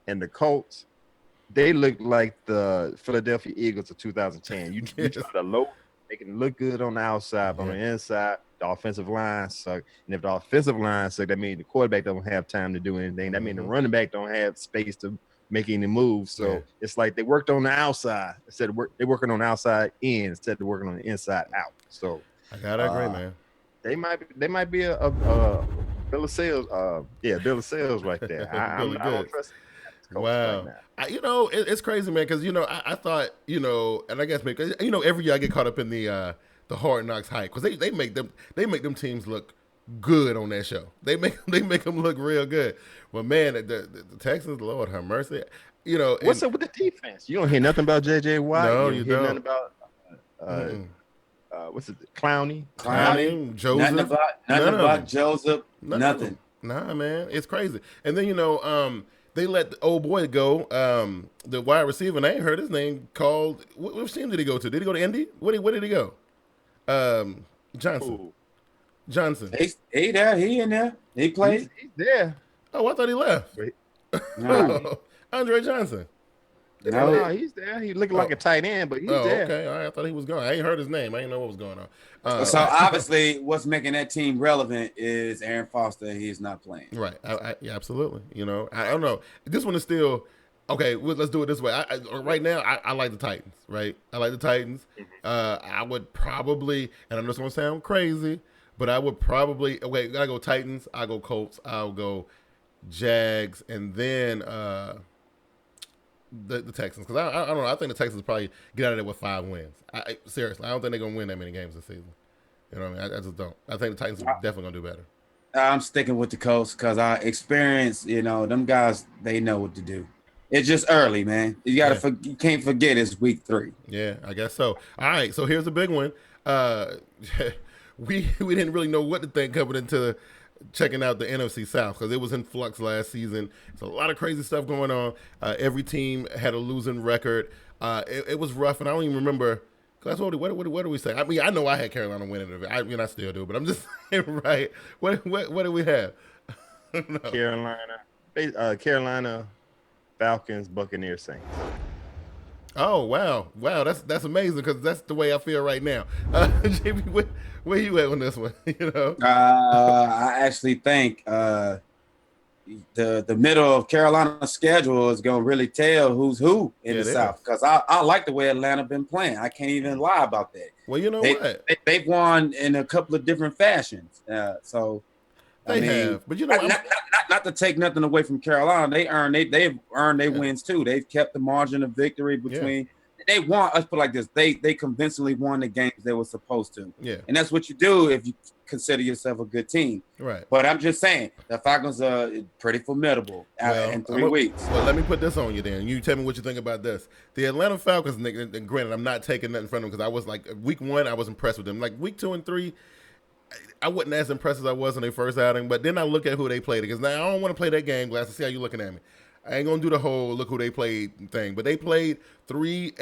And the Colts, they look like the Philadelphia Eagles of 2010. You try to load, they can look good on the outside, but on the inside, the offensive line suck. And if the offensive line suck, that means the quarterback don't have time to do anything. That means the running back don't have space to make any moves. So it's like they worked on the outside instead of they're working on the outside in instead of working on the inside out. So I gotta agree, man. They might be a bill of sales. Bill of sales right there. I don't trust it. Wow. Right, it's crazy, man, because, I thought, and I guess, because, every year I get caught up in the Hard Knocks hype because they make them teams look good on that show. They make them look real good. Well, man, the Texans, Lord have mercy. What's up with the defense? You don't hear nothing about J.J. Watt. No, you don't. Hear nothing about what's it? Clowney, Joseph. Nothing about Joseph. Nothing. Nah, man, it's crazy. And then they let the old boy go. The wide receiver, and I ain't heard his name called. Which team did he go to? Did he go to Indy? Where did he go? Johnson. Ooh. Johnson. He there. He in there. He played. He's there. Oh, I thought he left. No. Andre Johnson. No, he's there. He looking like a tight end, but he's there. Okay. All right. I thought he was gone. I ain't heard his name. I didn't know what was going on. So obviously, what's making that team relevant is Aaron Foster. He's not playing. Right. Yeah, absolutely. I don't know. This one is still okay. Let's do it this way. Right now, I like the Titans. Right. I like the Titans. I would probably, and I know it's gonna sound crazy, but I would probably. Okay, I go Titans. I go Colts. I'll go Jags, and then the Texans, because I don't know. I think the Texans probably get out of there with 5 wins. Seriously, I don't think they're gonna win that many games this season. You know what I mean? I just don't. I think the Titans are definitely gonna do better. I'm sticking with the Colts because I experience. Them guys, they know what to do. It's just early, man. You gotta. You can't forget it's week 3. Yeah, I guess so. All right, so here's a big one. We didn't really know what to think coming into checking out the NFC South because it was in flux last season. There's a lot of crazy stuff going on. Every team had a losing record. It was rough, and I don't even remember. That's what do we say? I mean, I know I had Carolina winning it. I still do, but I'm just saying, right? What do we have? No. Carolina, Falcons, Buccaneers, Saints. Oh wow, that's amazing because that's the way I feel right now. JB, where you at on this one? I actually think the middle of Carolina's schedule is going to really tell who's who in the South because I like the way Atlanta been playing. I can't even lie about that. Well, you know what? They've won in a couple of different fashions. They have, but not to take nothing away from Carolina. They've earned their wins too. They've kept the margin of victory between. They won. Let's put it like this: they convincingly won the games they were supposed to. Yeah, and that's what you do if you consider yourself a good team. Right. But I'm just saying the Falcons are pretty formidable in 3 weeks. Well, let me put this on you then. You tell me what you think about this. The Atlanta Falcons, and granted, I'm not taking nothing from them because I was like week 1, I was impressed with them. Like week 2 and 3. I wasn't as impressed as I was in their first outing, but then I look at who they played because now I don't want to play that game, Glass, to see how you're looking at me. I ain't going to do the whole look who they played thing, but they played 3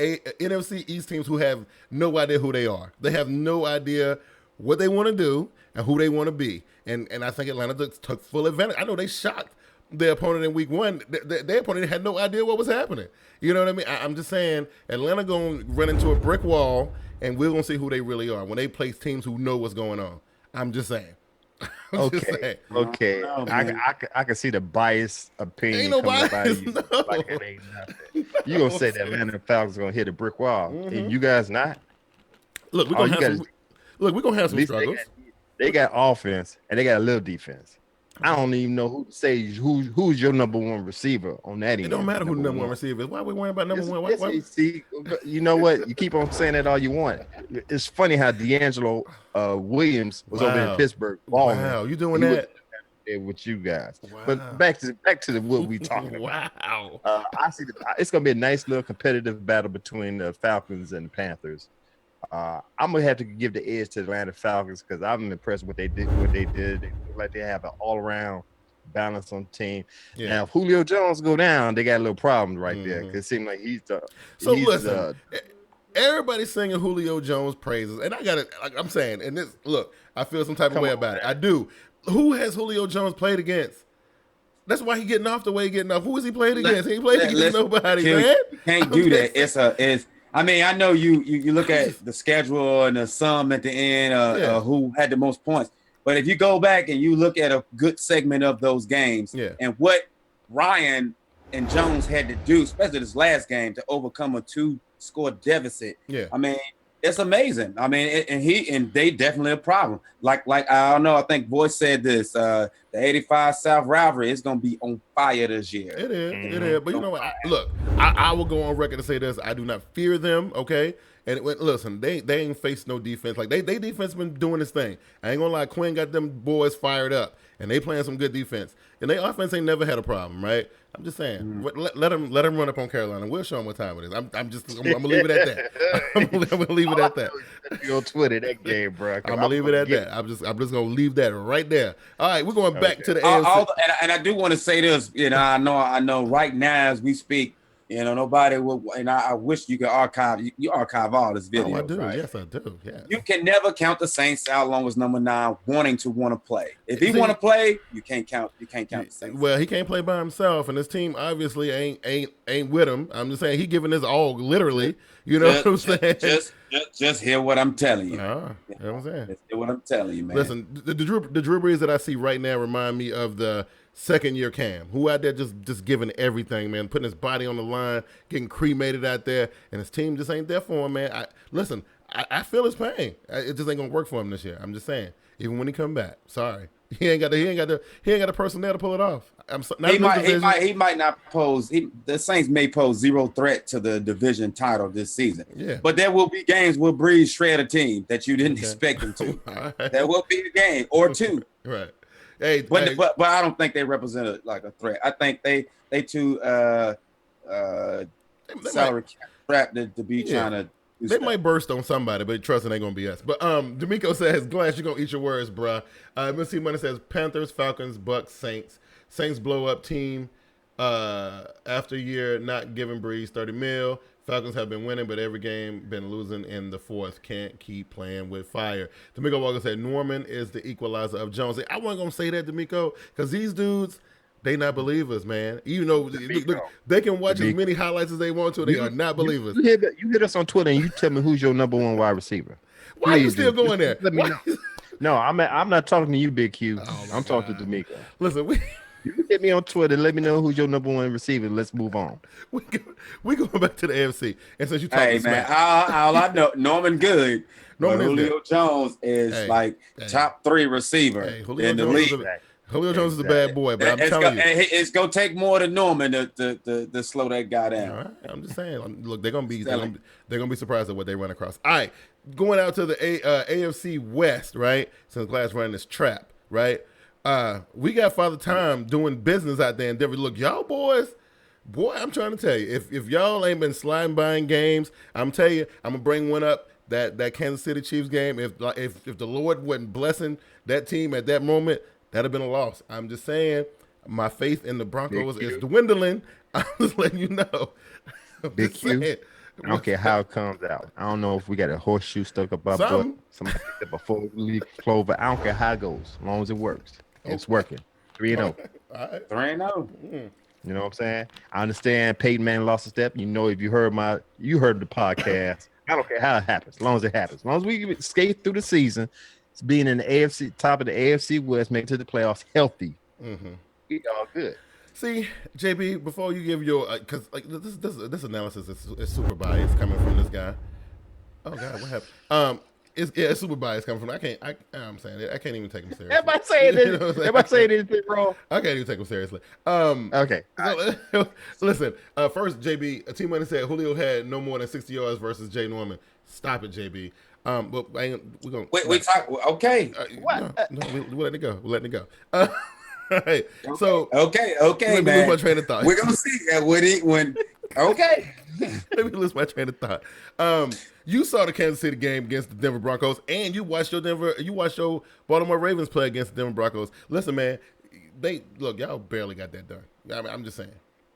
NFC East teams who have no idea who they are. They have no idea what they want to do and who they want to be. And I think Atlanta took full advantage. I know they shocked their opponent in week 1. Their opponent had no idea what was happening. You know what I mean? I'm just saying Atlanta going to run into a brick wall, and we're going to see who they really are when they play teams who know what's going on. I'm just saying. Okay. I can see the biased opinion. Ain't no bias. No. Like it ain't nothing. You gonna say that Atlanta Falcons gonna hit a brick wall, and you guys not? Look, we're gonna have some struggles. They got offense and they got a little defense. I don't even know who to say who's your number 1 receiver on that end. It don't matter who the number 1 receiver is. Why are we worrying about number 1? Why? See, you know what? You keep on saying that all you want. It's funny how D'Angelo Williams was over in Pittsburgh. Wow, you doing that? With you guys. Wow. But back to what we talking about. Wow. I see it's gonna be a nice little competitive battle between the Falcons and the Panthers. I'm gonna have to give the edge to the Atlanta Falcons because I'm impressed with what they did. They look like they have an all-around balance on the team. Yeah. Now, if Julio Jones go down, they got a little problem right there. Cause it seems like he's the. So he's listen, everybody's singing Julio Jones praises, and I got it. Like I'm saying, and this look, I feel some type of way about it. I do. Who has Julio Jones played against? That's why he getting off the way he getting off. Who is he played against? He ain't played against nobody, man. You can't do that. It's. I mean, I know you look at the schedule and the sum at the end, who had the most points. But if you go back and you look at a good segment of those games, and what Ryan and Jones had to do, especially this last game, to overcome a 2-score deficit. Yeah, I mean, it's amazing. I mean, and they definitely a problem. Like I don't know. I think Boy said this. The 85 South rivalry is going to be on fire this year. It is. It is. But you know what? Look, I will go on record to say this. I do not fear them. Okay. And listen, they ain't faced no defense. Like they defense been doing this thing. I ain't gonna lie. Quinn got them boys fired up, and they playing some good defense. And their offense ain't never had a problem, right? I'm just saying, let them run up on Carolina. We'll show them what time it is. I'm gonna leave it at that. I'm gonna leave it at that. You on Twitter that game, bro? I'm gonna leave it at that. I'm just gonna leave that right there. All right, we're going back to the AFC. And I do want to say this. You know, I know. Right now, as we speak, you know, nobody will. And I wish you could archive. You archive all this video. Oh, I do. Right? Yes, I do. Yeah. You can never count the Saints out long as number 9 wanting to play. If he want to play, you can't count. You can't count the Saints. Well, he can't play by himself, and his team obviously ain't with him. I'm just saying he giving his all, literally. You know what I'm saying? Just hear what I'm telling you. You know what I'm saying? Just hear what I'm telling you, man. Listen, the Drew Brees that I see right now remind me of the second-year Cam, who out there just giving everything, man, putting his body on the line, getting cremated out there, and his team just ain't there for him, man. I feel his pain. It just ain't gonna work for him this year. I'm just saying, even when he come back, sorry, he ain't got the personnel to pull it off. He might not pose. The Saints may pose zero threat to the division title this season. Yeah, but there will be games where Breeze shred a team that you didn't expect him to. Right. There will be a game or two. Right. But I don't think they represent a threat. I think they too salary cap strapped to be trying to. They might burst on somebody, but trust it ain't gonna be us. But D'Amico says, "Glass, you gonna eat your words, bruh." Missy Money says, "Panthers, Falcons, Bucks, Saints. Saints blow up team after year not giving Breeze 30 mil. Falcons have been winning, but every game been losing in the fourth. Can't keep playing with fire." D'Amico Walker said, "Norman is the equalizer of Jones." I wasn't gonna say that, D'Amico, because these dudes, they not believers, man. Even though look, they can watch as many highlights as they want to, they are not believers. You hit us on Twitter and you tell me who's your number 1 wide receiver. Why are you still going there? Let me know. No, I'm not talking to you, Big Q. I'm talking to D'Amico. Listen, you can hit me on Twitter. Let me know who's your number 1 receiver. Let's move on. We going back to the AFC. And since you talking man, all I know, Norman Good. Julio Jones is top 3 receiver in the league. Julio Jones is a bad boy, but I'm telling you, it's gonna take more than Norman to slow that guy down. All right. I'm just saying. Look, they're gonna be surprised at what they run across. All right, going out to the AFC West, right? Since Glass running this trap, right? We got Father Time doing business out there in Denver. Look, y'all boys, I'm trying to tell you, if y'all ain't been sliding by in games, I'm telling you, I'm gonna bring one up. That Kansas City Chiefs game. If the Lord wasn't blessing that team at that moment, that'd have been a loss. I'm just saying, my faith in the Broncos is dwindling. I'm just letting you know. Big Q. I don't care how it comes out. I don't know if we got a horseshoe stuck up our butt, somebody picked up a 4-leaf clover. I don't care how it goes, as long as it works. It's working. 3-0. 3-0. Mm. You know what I'm saying? I understand Peyton Manning lost a step. You know, if you heard the podcast. I don't care how it happens, as long as it happens. As long as we skate through the season, it's being in the AFC, top of the AFC West, make it to the playoffs healthy. Mm-hmm. We all good. See, JB, before you give your, because this analysis is super biased coming from this guy. Oh God, what happened? It's super biased coming from. I'm saying it. I can't even take him seriously. Everybody saying this. Everybody saying anything wrong. I can't even take him seriously. Okay. So, listen. First, JB, Team Money said Julio had no more than 60 yards versus Jay Norman. Stop it, JB. But we're gonna we talk. Okay. What? No, we're letting it go. We're letting it go. All right. So okay, let me lose my train of thought. We're gonna see when. Okay. Let me lose my train of thought. You saw the Kansas City game against the Denver Broncos, and you watched your Baltimore Ravens play against the Denver Broncos. Listen, man, look, y'all barely got that done. I mean, I'm just saying,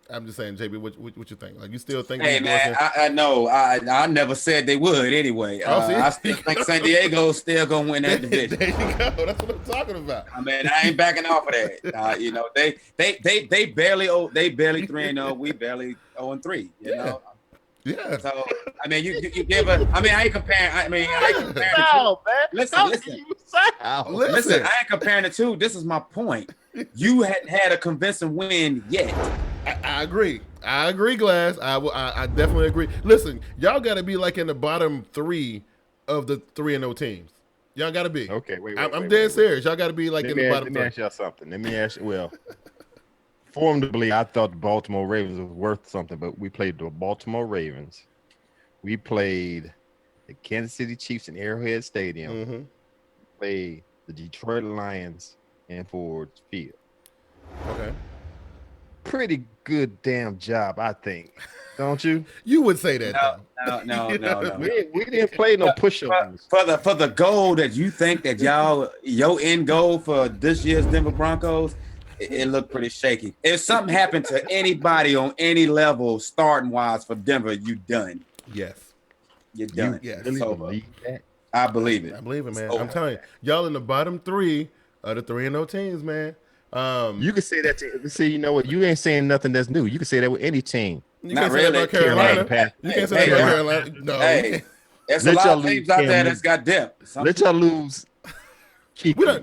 JB, what you think? Like, you still think? Hey man, I know. I never said they would anyway. I still think San Diego's still gonna win that division. There you go. That's what I'm talking about. I mean, I ain't backing off of that. You know, they barely 3-0. We barely 0-3. You know. Yeah. So I mean, you give a. I mean, I ain't comparing. South, man. Listen. Listen. I ain't comparing the two. This is my point. You hadn't had a convincing win yet. I agree. I agree, Glass. I definitely agree. Listen, y'all got to be like in the bottom 3 of the 3-0 teams. Y'all got to be. Okay, wait. I'm dead serious. Y'all got to be like in the bottom 3. Let me ask y'all something. Let me ask you. Well, formally, I thought the Baltimore Ravens was worth something, but we played the Baltimore Ravens. We played the Kansas City Chiefs in Arrowhead Stadium. Mm-hmm. Played the Detroit Lions in Ford Field. Okay. Pretty good damn job, I think. Don't you? You would say that. No. We didn't play no push-ups. For the goal that you think that your end goal for this year's Denver Broncos, it looked pretty shaky. If something happened to anybody on any level starting wise for Denver, you done. Yes. You're done. Yes. Really So, believe that? I believe it. I believe it, man. So, I'm telling you, y'all in the bottom 3 of the 3-0 teams, man. You can say that to see, you know what? You ain't saying nothing that's new. You can say that with any team. You Not can't say that really. about Carolina. Carolina. You can't say that about Carolina. No. Hey, there's a Let lot y'all of teams lose out there Cam that's got depth. Let y'all lose.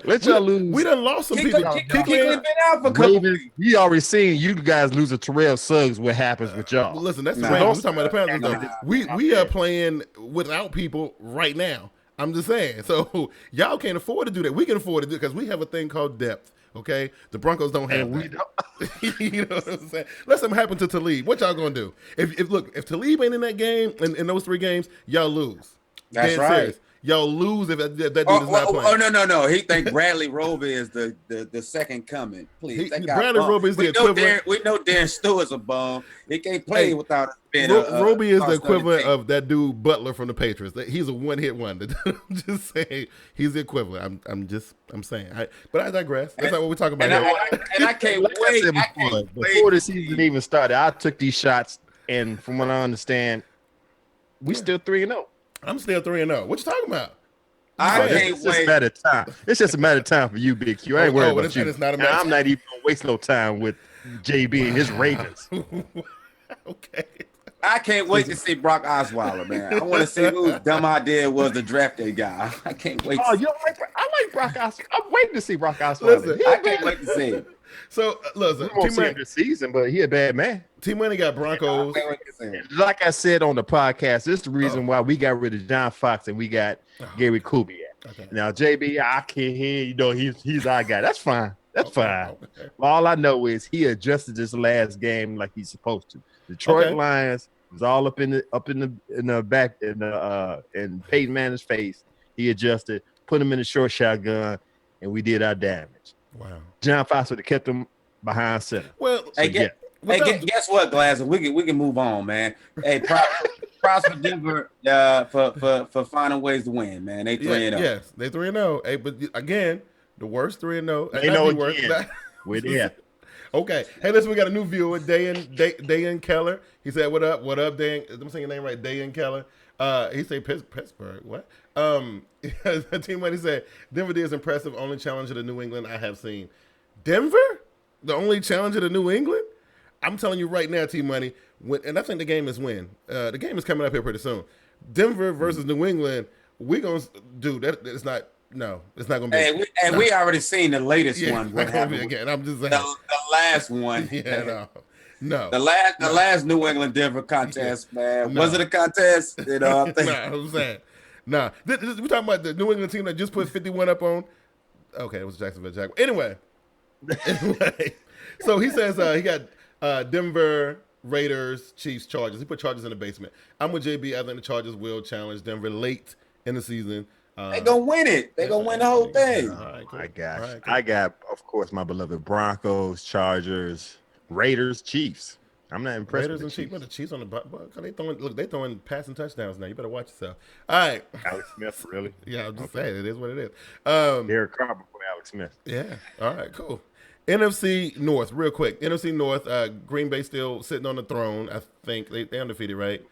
Let y'all lose. We done lost some people. Kuechly been out for a couple Ravens, weeks. you already seen you guys lose a Terrell Suggs. What happens with y'all? Listen, that's the Nah. Ravens. We're talking about the Panthers, though. We are playing without people right now. I'm just saying. So y'all can't afford to do that. We can afford to do it because we have a thing called depth. Okay, the Broncos don't have And we that. You know what I'm saying? Let something happen to Talib. What y'all gonna do? If Talib ain't in that game in those 3 games, y'all lose. That's Dead right. serious. Y'all lose if that dude is not playing. No. He think Bradley Roby is the second coming. Please, Bradley Roby is the equivalent. We know Darren Stewart's a bum. He can't play without being Roby is the star-studded equivalent team. of that dude Butler from the Patriots. He's a one-hit wonder. I'm just saying he's the equivalent. I'm saying. But I digress. That's not what we're talking about. And I can't wait. Before the season even started, I took these shots, and from what I understand, we still 3-0. I'm still 3-0. What you talking about? I can't It's just a wait. matter of time. It's just a matter of time for you, Big Q. I ain't worried about you. It's not a And matter I'm not even gonna waste no time with JB and his Ravens. Okay. I can't wait to see Brock Osweiler, man. I want to see whose dumb idea was to draft that guy. I can't wait. Oh, you don't like? I like Brock Osweiler. I'm waiting to see Brock Osweiler. Listen, I can't wait to see him. So listen, We won't see him this season, but he a bad man. T-Money got Broncos. I can't wait to see him. Like I said on the podcast, this is the reason why we got rid of John Fox and we got Gary Kubiak. Okay. Now, JB, I can't hear, you know, he's our guy. That's fine. That's fine. Okay. All I know is he adjusted this last game like he's supposed to. Detroit Okay. Lions was all up in the back in Peyton Manning's face. He adjusted, put him in the short shotgun, and we did our damage. Wow. John Fox would have kept him behind center. Well, Hey, yeah. guess what, Glazer? We can move on, man. Hey, props for Denver for finding ways to win, man. They 3-0. Yes, they 3-0. Hey, but again, the worst 3-0. They know again. We're there. Okay. Hey, listen, we got a new viewer, Dayan Keller. He said, "What up, Dayan?" I'm saying your name right, Dayan Keller. He said Pittsburgh. What? Team Money said Denver is impressive. Only challenger to New England I have seen. Denver, the only challenger to New England. I'm telling you right now, Team Money. And I think the game is when. The game is coming up here pretty soon. Denver versus New England. We gonna do that. It's not. No, it's not gonna be. We already seen the latest one. What happened? Again? I'm just saying. The last one. Yeah, no. The last New England Denver contest, man. No. Was it a contest? You know, I think. I'm saying. Nah. We're talking about the New England team that just put 51 up on. Okay, it was Jacksonville Jaguars. Anyway. So he says he got Denver, Raiders, Chiefs, Chargers. He put Chargers in the basement. I'm with JB. I think the Chargers will challenge Denver late in the season. They gonna win it. They gonna win the whole thing. All right, cool. I got, All right, cool. I got, of course, my beloved Broncos, Chargers, Raiders, Chiefs. I'm not impressed Raiders with and the Chiefs. Chiefs. The Chiefs on the they throwing passing touchdowns now. You better watch yourself. All right. Alex Smith, really? Yeah, I'm just saying it is what it is. Derek Carr before Alex Smith. Yeah. All right. Cool. NFC North, real quick. NFC North, Green Bay still sitting on the throne. I think they undefeated, right?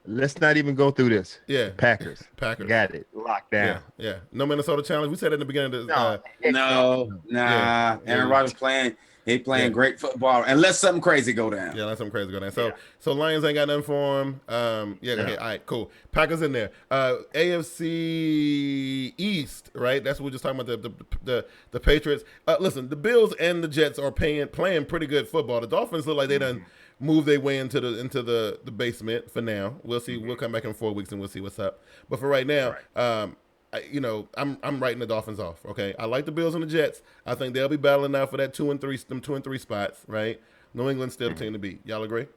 Let's not even go through this. Yeah. Packers. Packers. Got it. Locked down. Yeah. No Minnesota challenge. We said at the beginning of the Nah. Aaron Rodgers playing great football. Unless something crazy go down. Yeah, unless something crazy go down. So Lions ain't got nothing for him. Okay, all right, cool. Packers in there. AFC East, right? That's what we're just talking about. The Patriots. Listen, the Bills and the Jets are playing pretty good football. The Dolphins look like they done moved their way into the basement for now. We'll see. We'll come back in 4 weeks and we'll see what's up. But for right now, I'm writing the Dolphins off. Okay, I like the Bills and the Jets. I think they'll be battling now for that 2 and 3 spots. Right, New England's still the team to beat. Y'all agree?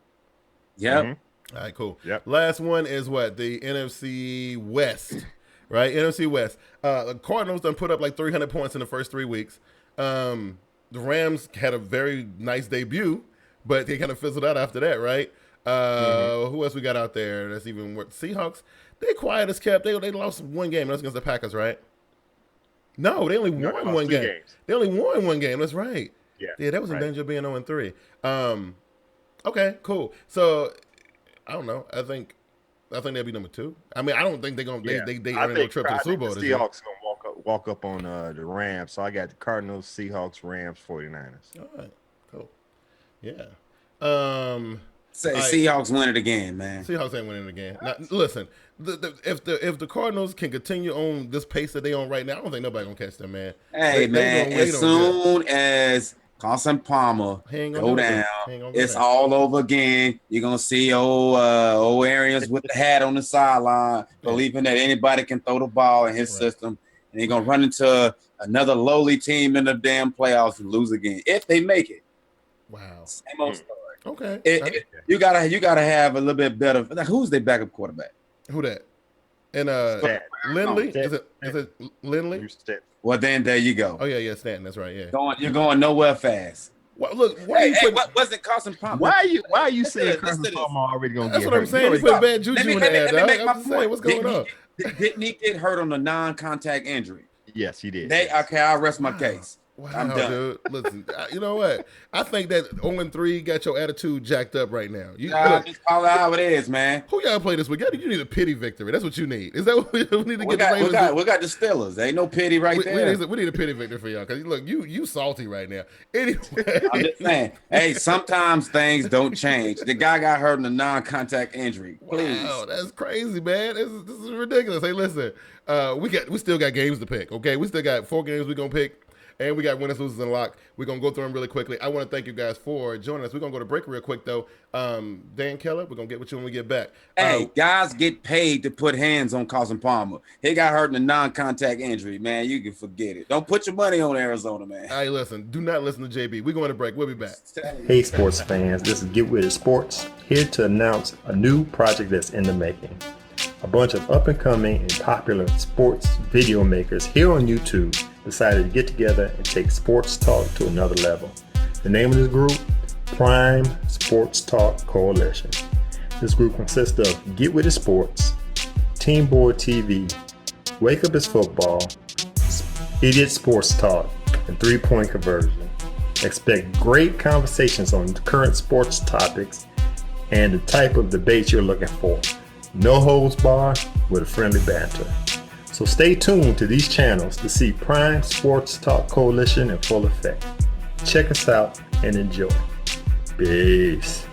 Yep. All right, cool. Yep. Last one is what? The NFC West, right? NFC West. The Cardinals done put up like 300 points in the first 3 weeks. The Rams had a very nice debut, but they kind of fizzled out after that, right? Who else we got out there that's even worse? Seahawks. They quiet as kept. They lost one game. That's against the Packers, right? No, they only won one game. They only won one game. That's right. Yeah, that was in danger of being 0-3. Okay, cool. So I don't know. I think they'll be number 2. I mean, I don't think they're gonna they earn no trip to the Super Bowl. The Seahawks gonna walk up on the Rams. So I got the Cardinals, Seahawks, Rams, 49ers. All right, cool. Yeah. Seahawks win it again, man. Seahawks ain't winning again. Now, listen, if the Cardinals can continue on this pace that they on right now, I don't think nobody gonna catch them, man. Hey, as soon as Carson Palmer go down, it's all over again. You're gonna see old Arians with the hat on the sideline, believing that anybody can throw the ball in his system, and they're gonna run into another lowly team in the damn playoffs and lose again if they make it. Wow, same old story. Okay, you gotta have a little bit better. Who's their backup quarterback? Who that? And Lindley? Is it Lindley? Well, then there you go. Oh yeah, Stanton. That's right. Yeah, you're going nowhere fast. Well, look, what wasn't Carson Palmer? Why are you saying Carson Palmer already gonna get hurt? That's what I'm saying. You put bad juju in there. Let me make my point. What's going on? Didn't he get hurt on a non-contact injury? Yes, he did. Okay, I'll rest my case. Wow, I'm done. Dude. Listen, you know what? I think that 0-3 got your attitude jacked up right now. Just call it how it is, man. Who y'all play this week? You need a pity victory. That's what you need. Is that what we need to get the Ravens? We got the Steelers. Ain't no pity there. We need a pity victory for y'all. Because, look, you salty right now. Anyway. I'm just saying, hey, sometimes things don't change. The guy got hurt in a non-contact injury. Please. Wow, that's crazy, man. This is ridiculous. Hey, listen, we still got games to pick, okay? We still got 4 games we're going to pick. And we got winners, losers, and lock. We're going to go through them really quickly. I want to thank you guys for joining us. We're going to go to break real quick, though. Dan Keller, we're going to get with you when we get back. Hey, guys get paid to put hands on Carson Palmer. He got hurt in a non-contact injury, man. You can forget it. Don't put your money on Arizona, man. Hey, listen. Do not listen to JB. We're going to break. We'll be back. Hey, sports fans. This is Get With It Sports, here to announce a new project that's in the making. A bunch of up-and-coming and popular sports video makers here on YouTube decided to get together and take sports talk to another level. The name of this group, Prime Sports Talk Coalition. This group consists of Get With It Sports, TeamBoydTV, Wake Up Is Football, Idiot Sports Talk, and 3-Point Conversion. Expect great conversations on current sports topics and the type of debate you're looking for. No holds barred with a friendly banter. So stay tuned to these channels to see Prime Sports Talk Coalition in full effect. Check us out and enjoy. Peace.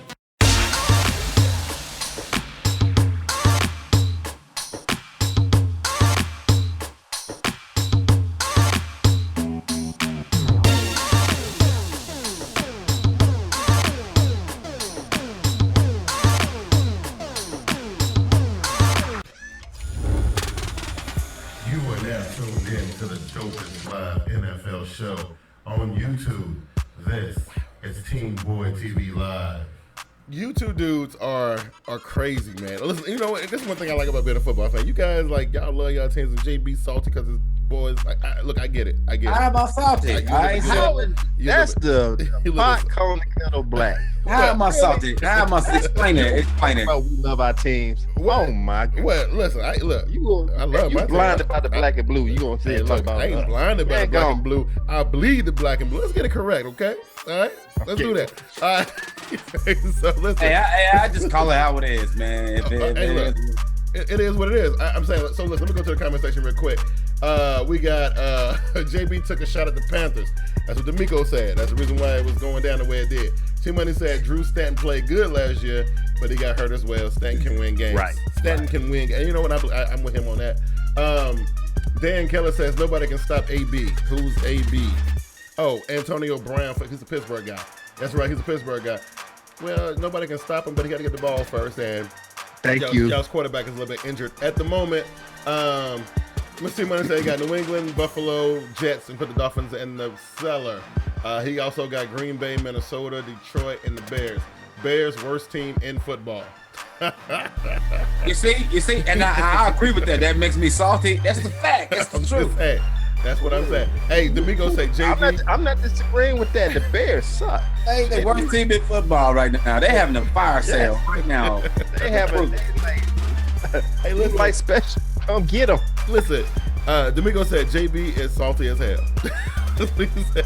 Show on YouTube. This is TeamBoydTV Live. You two dudes are crazy, man. Listen, you know what? This is one thing I like about being a football fan. You guys, like, y'all love y'all teams, and JB salty because his boys. Look, I get it. How about salty? That's the pot calling the kettle black. How am I salty? How am I explain it? Explain it. We love our teams. Oh my God. Well, listen, I love my blinded team. by the black and blue. You gonna say it like I ain't blinded by the black and blue. I bleed the black and blue. Let's get it correct, okay? All right, let's do that. All right. So listen. Hey, I just call it how it is, man. It is what it is. I'm saying. So listen, let me go to the comment section real quick. We got JB took a shot at the Panthers. That's what D'Amico said. That's the reason why it was going down the way it did. T-Money said Drew Stanton played good last year, but he got hurt as well. Stanton can win games. Right. Stanton can win. And you know what? I'm with him on that. Dan Keller says nobody can stop AB. Who's AB? Oh, Antonio Brown. He's a Pittsburgh guy. That's right. He's a Pittsburgh guy. Well, nobody can stop him, but he got to get the ball first. And thank you. Y'all's quarterback is a little bit injured at the moment. Let's see. Money say he got New England, Buffalo, Jets, and put the Dolphins in the cellar. He also got Green Bay, Minnesota, Detroit, and the Bears. Bears, worst team in football. You see, and I agree with that. That makes me salty. That's the fact. That's the truth. That's what I'm saying. Hey, D'Amico say JB. I'm not disagreeing with that. The Bears suck. Hey, they worst team in football right now. They having a fire sale right now. They having hey, listen, like special. Come get them. Listen, D'Amico said JB is salty as hell. That's what he said.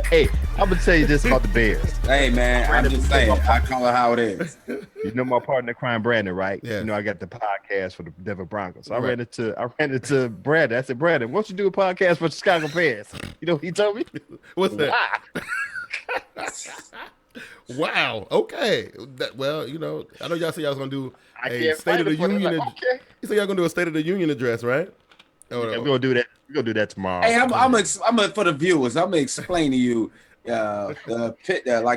Hey, I'm gonna tell you this about the Bears. Hey man, I'm just saying, I call it how it is. You know my partner, Crime Brandon, right? Yeah. You know I got the podcast for the Denver Broncos. So I ran into Brandon. I said, Brandon, why don't you do a podcast for the Chicago Bears? You know what he told me? What's that? Wow. Okay. Well, you know, I know y'all said y'all was gonna do a State of the Union. Okay. You said y'all gonna do a State of the Union address, right? Yeah, we're gonna do that. We're gonna do that tomorrow. Hey, I'm for the viewers. I'm gonna explain to you the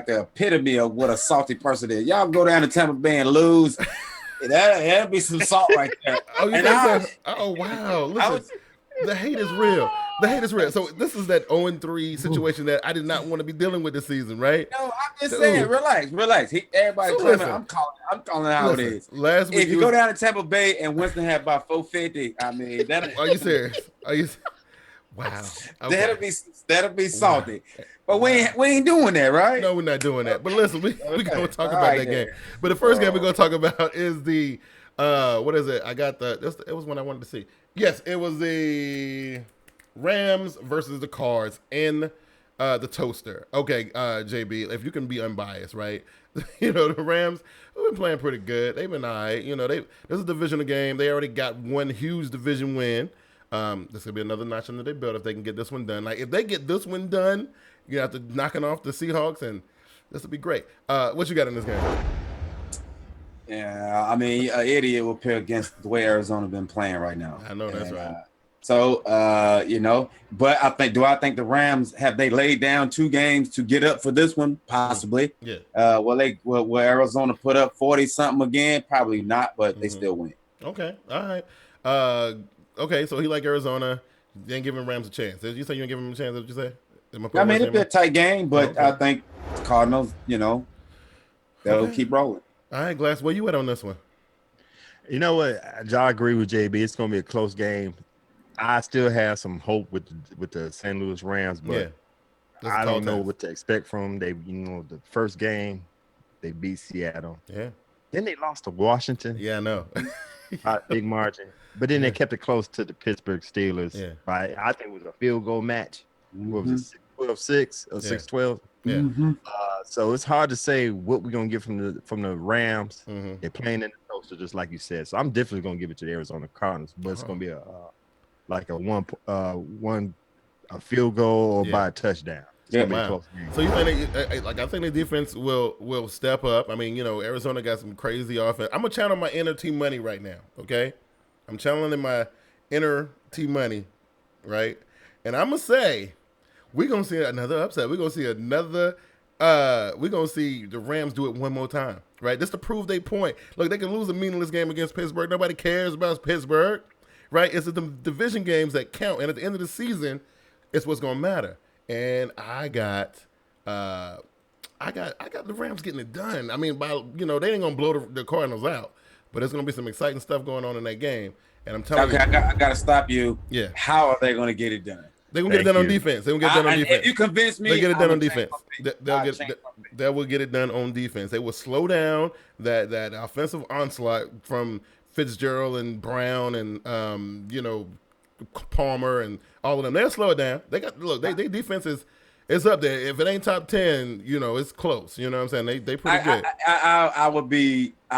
epitome of what a salty person is. Y'all go down to Tampa Bay and lose. That'll be some salt right there. Oh wow! Listen, the hate is real. The hate is real. So this is that 0-3 situation that I did not want to be dealing with this season, right? No, I'm just saying, relax. Everybody, I'm calling how it is. Last week, if you go down to Tampa Bay and Winston had about 450, I mean, are you serious? Wow. Okay. That'll be salty. But we ain't doing that, right? No, we're not doing that. But listen, we're gonna talk about that game. But the first game we're gonna talk about is the what is it? It was one I wanted to see. Yes, it was the Rams versus the Cards in the toaster. Okay, JB, if you can be unbiased, right? You know, the Rams have been playing pretty good. They've been all right. You know, this is a divisional game. They already got one huge division win. This could be another notch under their belt if they can get this one done. Like, if they get this one done, you have to knocking off the Seahawks, and this would be great. What you got in this game? Yeah, I mean, an idiot will pair against the way Arizona been playing right now. I know that's right. So, you know, but I think the Rams, have they laid down 2 games to get up for this one? Possibly. Yeah. Will Arizona put up 40-something again? Probably not, but they still win. Okay. All right. Okay, so he like Arizona. You ain't giving Rams a chance. Did you say you ain't giving them a chance? What you say? I mean, it'll be a tight game, but I think the Cardinals, you know, they'll keep rolling. All right, Glass, where you at on this one? You know what? I agree with JB. It's going to be a close game. I still have some hope with the St. Louis Rams, but I don't know what to expect from them. The first game, they beat Seattle. Yeah. Then they lost to Washington. Yeah, I know. By a big margin. But then they kept it close to the Pittsburgh Steelers. Yeah. I think it was a field goal match. What was it, 12-6 or 6-12? Yeah. Mm-hmm. So it's hard to say what we're gonna get from the Rams. Mm-hmm. They're playing in the toaster, just like you said. So I'm definitely gonna give it to the Arizona Cardinals, but it's gonna be a field goal or by a touchdown. Yeah, wow. So you think I think the defense will step up. I mean, you know, Arizona got some crazy offense. I'm gonna channel my inner team money right now. Okay, I'm channeling my inner team money, right? And I'm gonna say we're gonna see another upset. We're gonna see another. We're gonna see the Rams do it one more time, right? Just to prove their point. Look, they can lose a meaningless game against Pittsburgh. Nobody cares about Pittsburgh, right? It's the division games that count, and at the end of the season, it's what's gonna matter. And I got the Rams getting it done. I mean, they ain't gonna blow the Cardinals out, but there's gonna be some exciting stuff going on in that game. And I'm telling you. I got to stop you. Yeah. How are they going to get it done? They're going to get it done on defense. They're going to get it done on defense. If you convince me, they get it done on defense. They will get it done on defense. They will slow down that offensive onslaught from Fitzgerald and Brown and Palmer and all of them. They'll slow it down. They defense is up there. If it ain't top 10, it's close. You know what I'm saying? They pretty good. I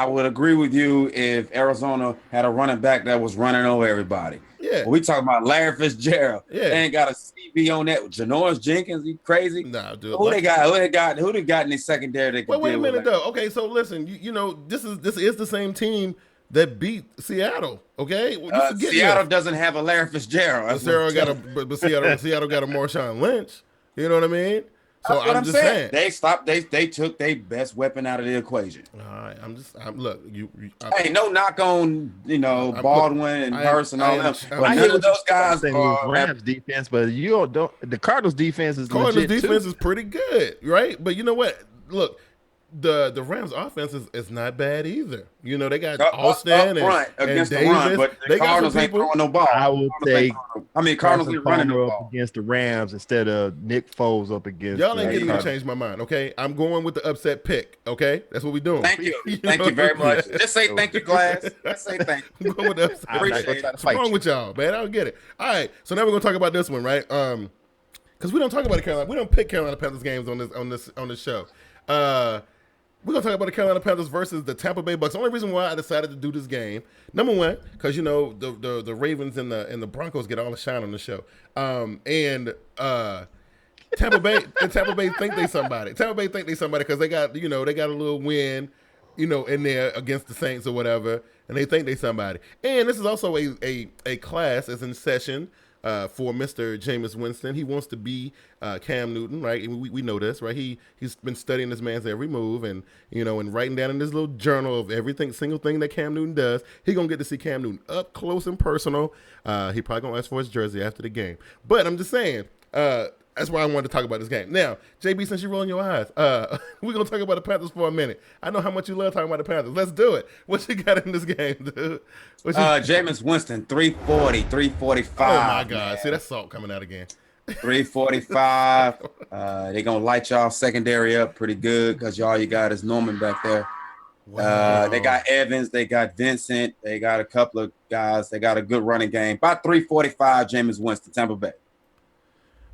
would agree with you if Arizona had a running back that was running over everybody. Yeah. We talking about Larry Fitzgerald. Yeah. They ain't got a CB on that. Janoris Jenkins, you crazy? Nah, dude. Who they got in the secondary? They can Wait a minute though. Okay, so listen, this is the same team that beat Seattle. Okay, Seattle doesn't have a Larry Fitzgerald. Seattle got a Marshawn Lynch. You know what I mean? So That's what I'm just saying. They took their best weapon out of the equation. All right, look. Hey, no knock on Baldwin and Hurst and all them. But none of those guys are Rams defense, but the Cardinals defense is is pretty good, right? But you know what? Look, the Rams offense is not bad either. They got Austin and Davis. But the Cardinals ain't throwing no ball. I would say Cardinals ain't running no ball up against the Rams instead of Nick Foles up against. Y'all ain't getting me to change my mind, okay? I'm going with the upset pick, okay? That's what we're doing. Thank you. Thank you very much. Just say thank you, Glass. Just say thank you. I'm going with the upset. Appreciate it. What's wrong with y'all, man? I don't get it. All right, so now we're gonna talk about this one, right? Because we don't talk about the Carolina. We don't pick Carolina Panthers games on this show. We're going to talk about the Carolina Panthers versus the Tampa Bay Bucks. The only reason why I decided to do this game, number one, because, the Ravens and the Broncos get all the shine on the show. And Tampa Bay think they somebody. Tampa Bay think they somebody because they got a little win, in there against the Saints or whatever, and they think they somebody. And this is also a class that's in session for Mr. Jameis Winston. He wants to be Cam Newton, right? We know this, right? He's been studying this man's every move and, and writing down in this little journal of single thing that Cam Newton does. He's going to get to see Cam Newton up close and personal. He probably going to ask for his jersey after the game. But I'm just saying, that's why I wanted to talk about this game. Now, JB, since you're rolling your eyes, we're going to talk about the Panthers for a minute. I know how much you love talking about the Panthers. Let's do it. What you got in this game, dude? Jameis Winston, 340, 345. Oh, my God. Man. See, that's salt coming out again. 345. They're going to light y'all secondary up pretty good because you got is Norman back there. Wow. They got Evans. They got Vincent. They got a couple of guys. They got a good running game. About 345, Jameis Winston, Tampa Bay.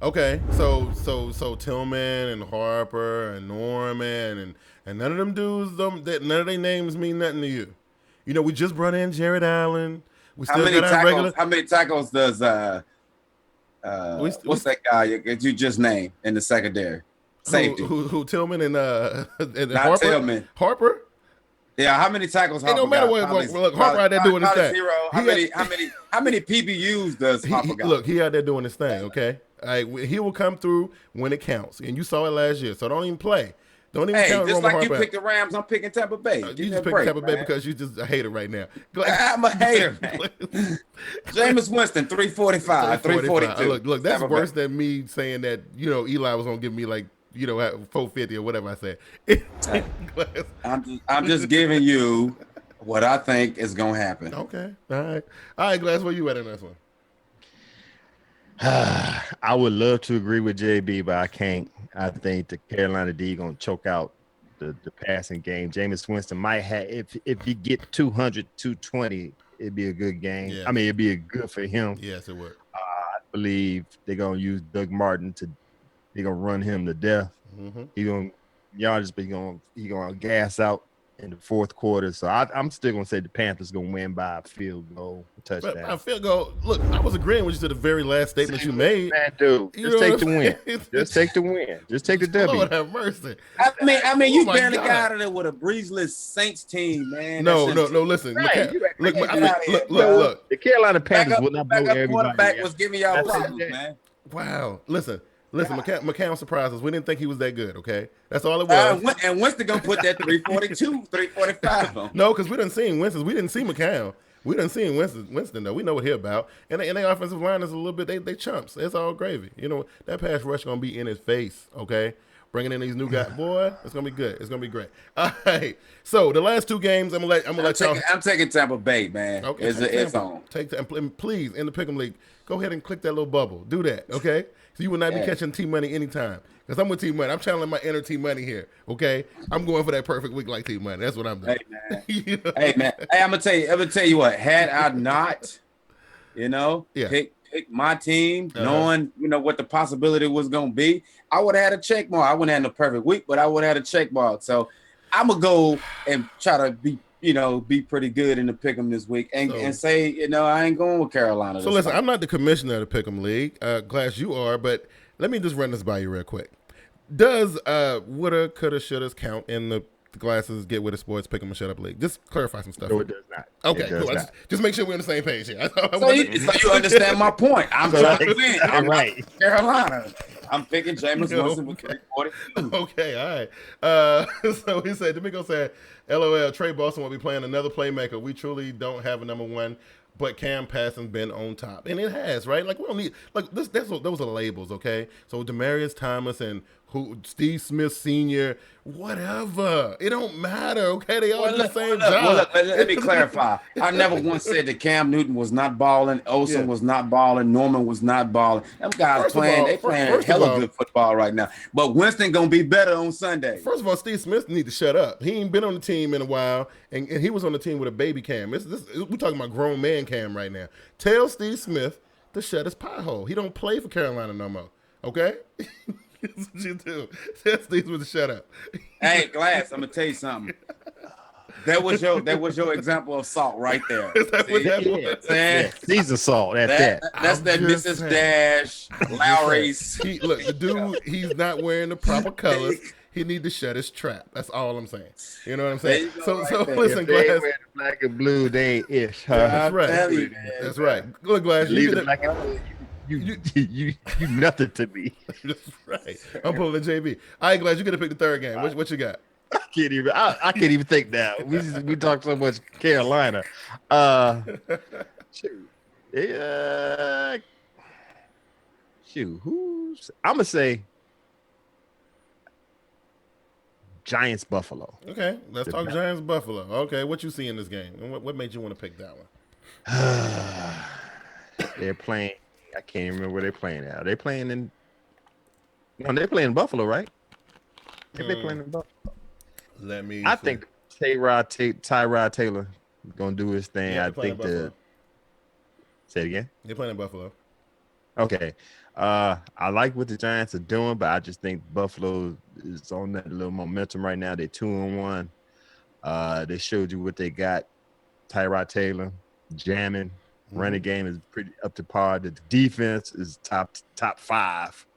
Okay, so Tillman and Harper and Norman and none of them dudes, none of their names mean nothing to you. We just brought in Jared Allen. We still How many tackles does what's that guy that you just named in the secondary? Safety. Who Tillman and Not Harper? Tillman. Harper? Yeah, how many tackles? It don't matter what. Look, Harper out there doing his thing. Zero. How many PBUs does Harper got? Look, he out there doing his thing. Okay, he will come through when it counts, and you saw it last year. So don't even play. Don't even count. Just like you picked the Rams, I'm picking Tampa Bay. You just picked Tampa Bay because you just a hater right now. I'm a hater, man. Jameis Winston, 345, 342. Look, that's worse than me saying that Eli was gonna give me like 450 or whatever I said. I'm just giving you what I think is gonna happen. Okay, all right, Glass, where you at in this one? I would love to agree with JB, but I can't. I think the Carolina D gonna choke out the passing game. Jameis Winston might have if he get 200, 220, it'd be a good game. Yeah. I mean, it'd be good for him. Yes, it would. I believe they're gonna use Doug Martin they're gonna run him to death. Mm-hmm. He gonna gas out in the fourth quarter. So I'm still gonna say the Panthers gonna win by a field goal, touchdown. But a field goal. Look, I was agreeing with you to the very last statement you made. Man, dude, just take the win. Just take the win. Just take the W. Lord have mercy. I mean, you barely got out of there with a breezeless Saints team, man. No. Listen, right. Look. The Carolina Panthers will not blow everybody. Quarterback was giving y'all problems, man. Wow. Listen, McCown surprised us. We didn't think he was that good, okay? That's all it was. And Winston going to put that 342, 345 on. No, because we didn't see Winston. We didn't see McCown. We didn't see Winston, though. We know what he about. And their offensive line is a little bit, they chumps. It's all gravy. That pass rush going to be in his face, okay? bringing in these new guys. Boy, it's gonna be good. It's gonna be great. All right. So the last 2 games, I'm gonna let y'all. I'm taking Tampa Bay, man. Okay, It's on. And please, in the Pick'em League, go ahead and click that little bubble. Do that, okay? So you will not be catching T-Money anytime. Because I'm with T-Money. I'm channeling my inner T-Money here, okay? I'm going for that perfect week like T-Money. That's what I'm doing. Hey, man. Hey, man. Hey, I'm gonna tell you what. Had I not, pick my team, knowing, what the possibility was gonna be, I would have had a check mark. I wouldn't have had a perfect week, but I would have had a check mark. So I'm gonna go and try to be pretty good in the Pick'em this week and say, I ain't going with Carolina. So listen, I'm not the commissioner of the Pick'em League. Glass, you are, but let me just run this by you real quick. Does woulda, coulda, shouldas count in the Glasses Get With It Sports Pick'em and Shut Up League? Just clarify some stuff. No, it does not. Okay, cool. Just make sure we're on the same page here. So you understand my point. I'm trying to win. I'm right. Carolina. I'm picking Jameis Winston with 342. Okay, all right. So he said, D'Amico said, LOL, Trey Boston will be playing another playmaker. We truly don't have a number 1, but Cam passing's been on top. And it has, right? Like, we don't need, like, those are labels, okay? So Demaryius Thomas and Steve Smith Sr., whatever. It don't matter, okay? They all do the same job. Let me clarify. I never once said that Cam Newton was not balling, Olsen was not balling, Norman was not balling. Them guys playing hella good football right now. But Winston going to be better on Sunday. First of all, Steve Smith need to shut up. He ain't been on the team in a while, and he was on the team with a baby Cam. We're talking about grown man Cam right now. Tell Steve Smith to shut his pie hole. He don't play for Carolina no more, okay? That's what you do. Tell Steve Smith to shut up. Hey, Glass, I'm gonna tell you something. That was your example of salt right there. Is that what that was? Season salt at that. That's that Mrs. saying. Dash, Lowry's. Look, the dude, he's not wearing the proper colors. He need to shut his trap. That's all I'm saying. You know what I'm saying? So listen, If they Glass. wear the black and blue, they ish. That's right. tell you, That's right. Look, Glass, Leave the black and blue. You nothing to me. That's right. I'm pulling the JB. All right, Glass, you got to pick the third game. What you got? I can't even think now. We talk so much Carolina. Who's I'm gonna say Giants Buffalo. Okay, let's talk Giants Buffalo. Okay, what you see in this game? And what made you want to pick that one? They're playing. I can't remember where they're playing at. Are they playing in? No, they're playing Buffalo, right? If they're playing in Buffalo. Let me. I think Tyrod Taylor is gonna do his thing. Yeah, I think say it again. They're playing in Buffalo. Okay. I like what the Giants are doing, but I just think Buffalo is on that little momentum right now. They're 2-1. They showed you what they got. Tyrod Taylor jamming. Running game is pretty up to par. The defense is top 5.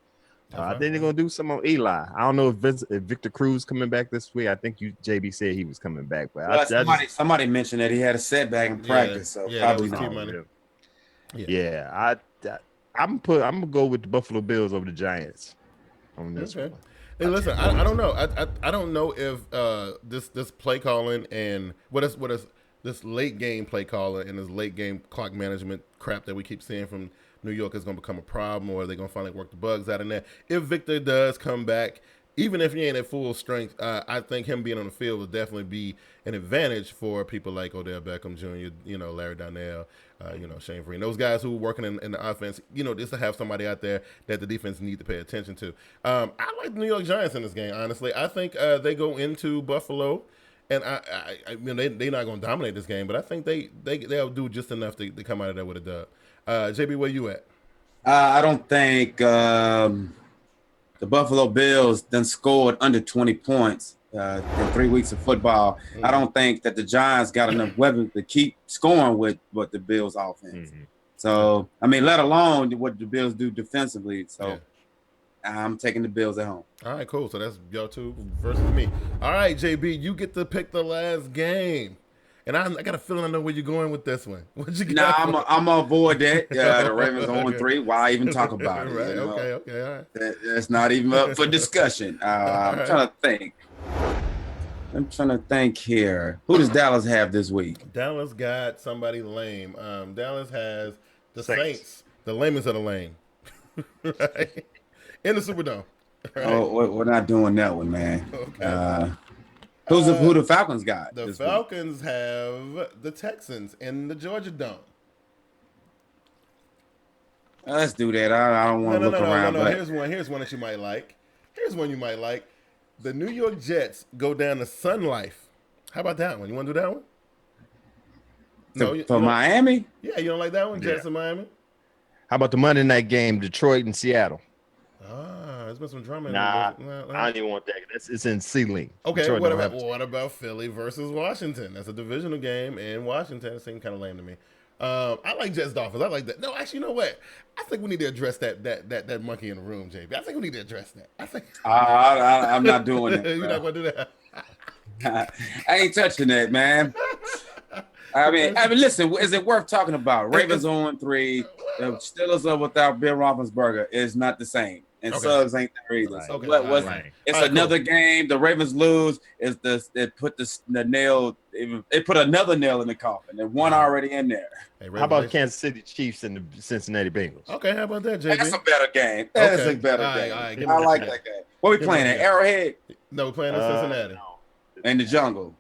I think they're gonna do some on Eli. I don't know if Victor Cruz coming back this week. I think JB said he was coming back, but somebody mentioned that he had a setback in practice, so probably not. I'm gonna go with the Buffalo Bills over the Giants on this one. Hey, listen, I don't know. I don't know if this play calling and what is this late game play calling and this late game clock management crap that we keep seeing from New York is going to become a problem, or are they going to finally work the bugs out in there? If Victor does come back, even if he ain't at full strength, I think him being on the field will definitely be an advantage for people like Odell Beckham Jr., Larry Donnell, Shane Vereen. Those guys who are working in the offense, just to have somebody out there that the defense need to pay attention to. I like the New York Giants in this game, honestly. I think they go into Buffalo, and they're not going to dominate this game, but I think they'll do just enough to come out of there with a dub. JB, where you at? I don't think the Buffalo Bills done scored under 20 points in 3 weeks of football. I don't think that the Giants got enough weapons to keep scoring with what the Bills offense. So, let alone what the Bills do defensively. So, I'm taking the Bills at home. All right, cool. So that's y'all two versus me. All right, JB, you get to pick the last game. And I got a feeling I know where you're going with this one. What you got? I'm gonna avoid that. The Ravens 0-3. Why even talk about it? Right. Okay. All right. That's not even up for discussion. I'm trying to think here. Who does Dallas have this week? Dallas got somebody lame. Dallas has the Saints. The lamest of the lame. Right? In the Superdome. Right? Oh, we're not doing that one, man. Okay. Who the Falcons got? The this Falcons have the Texans in the Georgia Dome. Let's do that. I don't want to look around. No. But Here's one that you might like. Here's one you might like. The New York Jets go down to Sun Life. How about that one? You want to do that one? No, for Miami? Yeah, you don't like that one? Yeah. Jets in Miami? How about the Monday night game, Detroit and Seattle? There's been some drama. Nah, I don't even want that. It's in C-League. Okay, what about Philly versus Washington? That's a divisional game in Washington. It seemed kind of lame to me. I like Jets Dolphins. I like that. No, actually, you know what? I think we need to address that monkey in the room, JB. I think we need to address that. I think I'm not doing it. You're not going to do that. I ain't touching that, man. I mean, listen, is it worth talking about? Ravens 0-3, the Steelers are without Ben Roethlisberger is not the same, and Suggs ain't there either. Right. So Okay. It's another game. The Ravens lose. It put the nail. It put another nail in the coffin, and one already in there. Hey, how about Kansas City Chiefs and the Cincinnati Bengals? Okay, how about that, JB? That's a better game. That's a better game. All right, I like that game. What we playing at Arrowhead? No, we're playing in Cincinnati. No. In the jungle.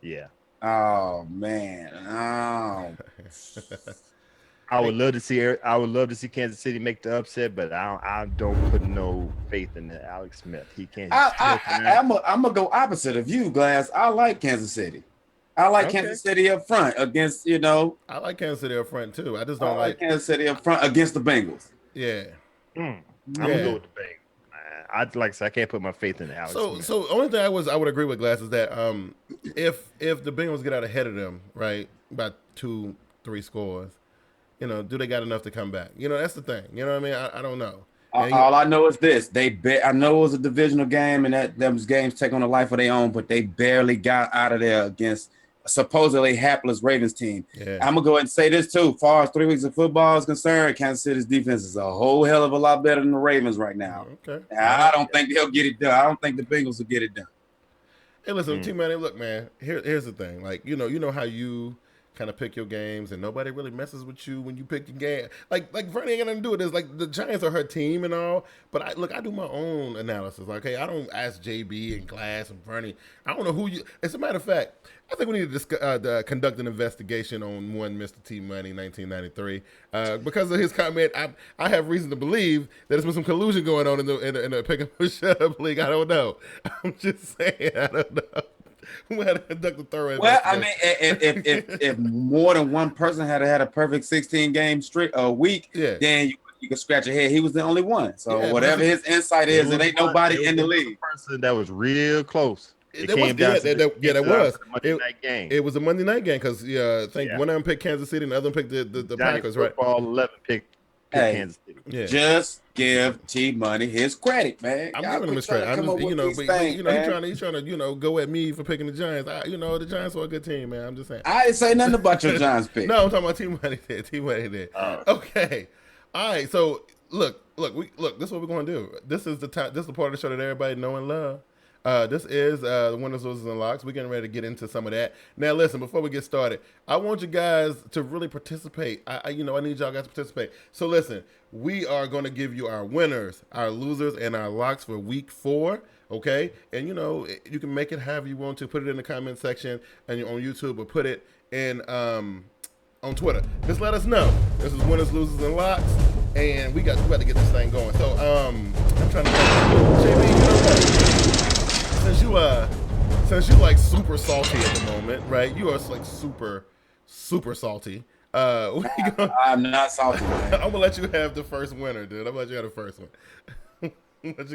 Yeah. Oh man. Oh. I would love to see Kansas City make the upset, but I don't put no faith in Alex Smith. He can't. I'm gonna go opposite of you, Glass. I like Kansas City. I like Kansas City up front against I like Kansas City up front too. I just don't like Kansas City up front against the Bengals. Yeah. I'm gonna go with the Bengals. I'd like to say I can't put my faith in Alex Smith. So the only thing I would agree with Glass is that if the Bengals get out ahead of them, right, about 2-3 scores, do they got enough to come back? That's the thing. You know what I mean? I don't know. All I know is this: I know it was a divisional game, and that those games take on a life of their own, but they barely got out of there against a supposedly hapless Ravens team. Yeah. I'm gonna go ahead and say this too: as far as 3 weeks of football is concerned, Kansas City's defense is a whole hell of a lot better than the Ravens right now. Okay. I don't think they'll get it done. I don't think the Bengals will get it done. Hey, listen, T-Man, look, man. Here's the thing. Like, you know how you kind of pick your games, and nobody really messes with you when you pick your game. Like Vernie ain't got nothing to do with this. Like, the Giants are her team and all, but I do my own analysis. Like, hey, I don't ask JB and Glass and Vernie. I don't know who you. As a matter of fact, I think we need to conduct an investigation on one Mr. T Money 1993 because of his comment. I have reason to believe that there's been some collusion going on in the pick up and shut up league. I don't know. I'm just saying. I don't know. We had to conduct a thorough investigation. I mean, if more than one person had a perfect 16 game streak a week, then you could scratch your head. He was the only one. So whatever his insight is, it ain't nobody in the league. Person that was real close. It was Monday night game. It was a Monday night game because I think one of them picked Kansas City and the other one picked the Packers, right? All 11 picked Kansas City. Yeah. Just give T Money his credit, man. I'm giving him his credit. I'm just, he's trying to go at me for picking the Giants. The Giants are a good team, man. I'm just saying. I didn't say nothing about your Giants pick. No, I'm talking about T Money did. T Money did. Okay. All right. So look. This is what we're going to do. This is the time. This is the part of the show that everybody know and love. This is the winners, losers, and locks. We're getting ready to get into some of that. Now, listen, before we get started, I want you guys to really participate. I need y'all guys to participate. So, listen, we are going to give you our winners, our losers, and our locks for week 4, okay? And, you can make it however you want to. Put it in the comment section and on YouTube or put it in on Twitter. Just let us know. This is winners, losers, and locks, and we got to get this thing going. So, I'm trying to JB, since you like super salty at the moment, right? You are like super salty. I'm not salty, man. I'm gonna let you have the first winner, dude. I'm gonna let you have the first one.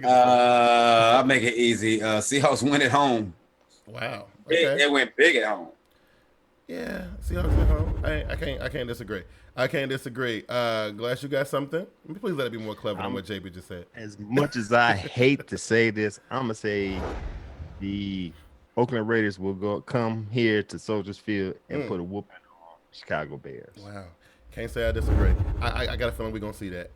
I'll make it easy. Seahawks win at home. Wow. Okay. They went big at home. Yeah, Seahawks at home. I can't disagree. Glass, you got something? Please let it be more clever than what JB just said. As much as I hate to say this, I'm gonna say the Oakland Raiders will come here to Soldiers Field and put a whooping on Chicago Bears. Wow. Can't say I disagree. I got a feeling we're going to see that.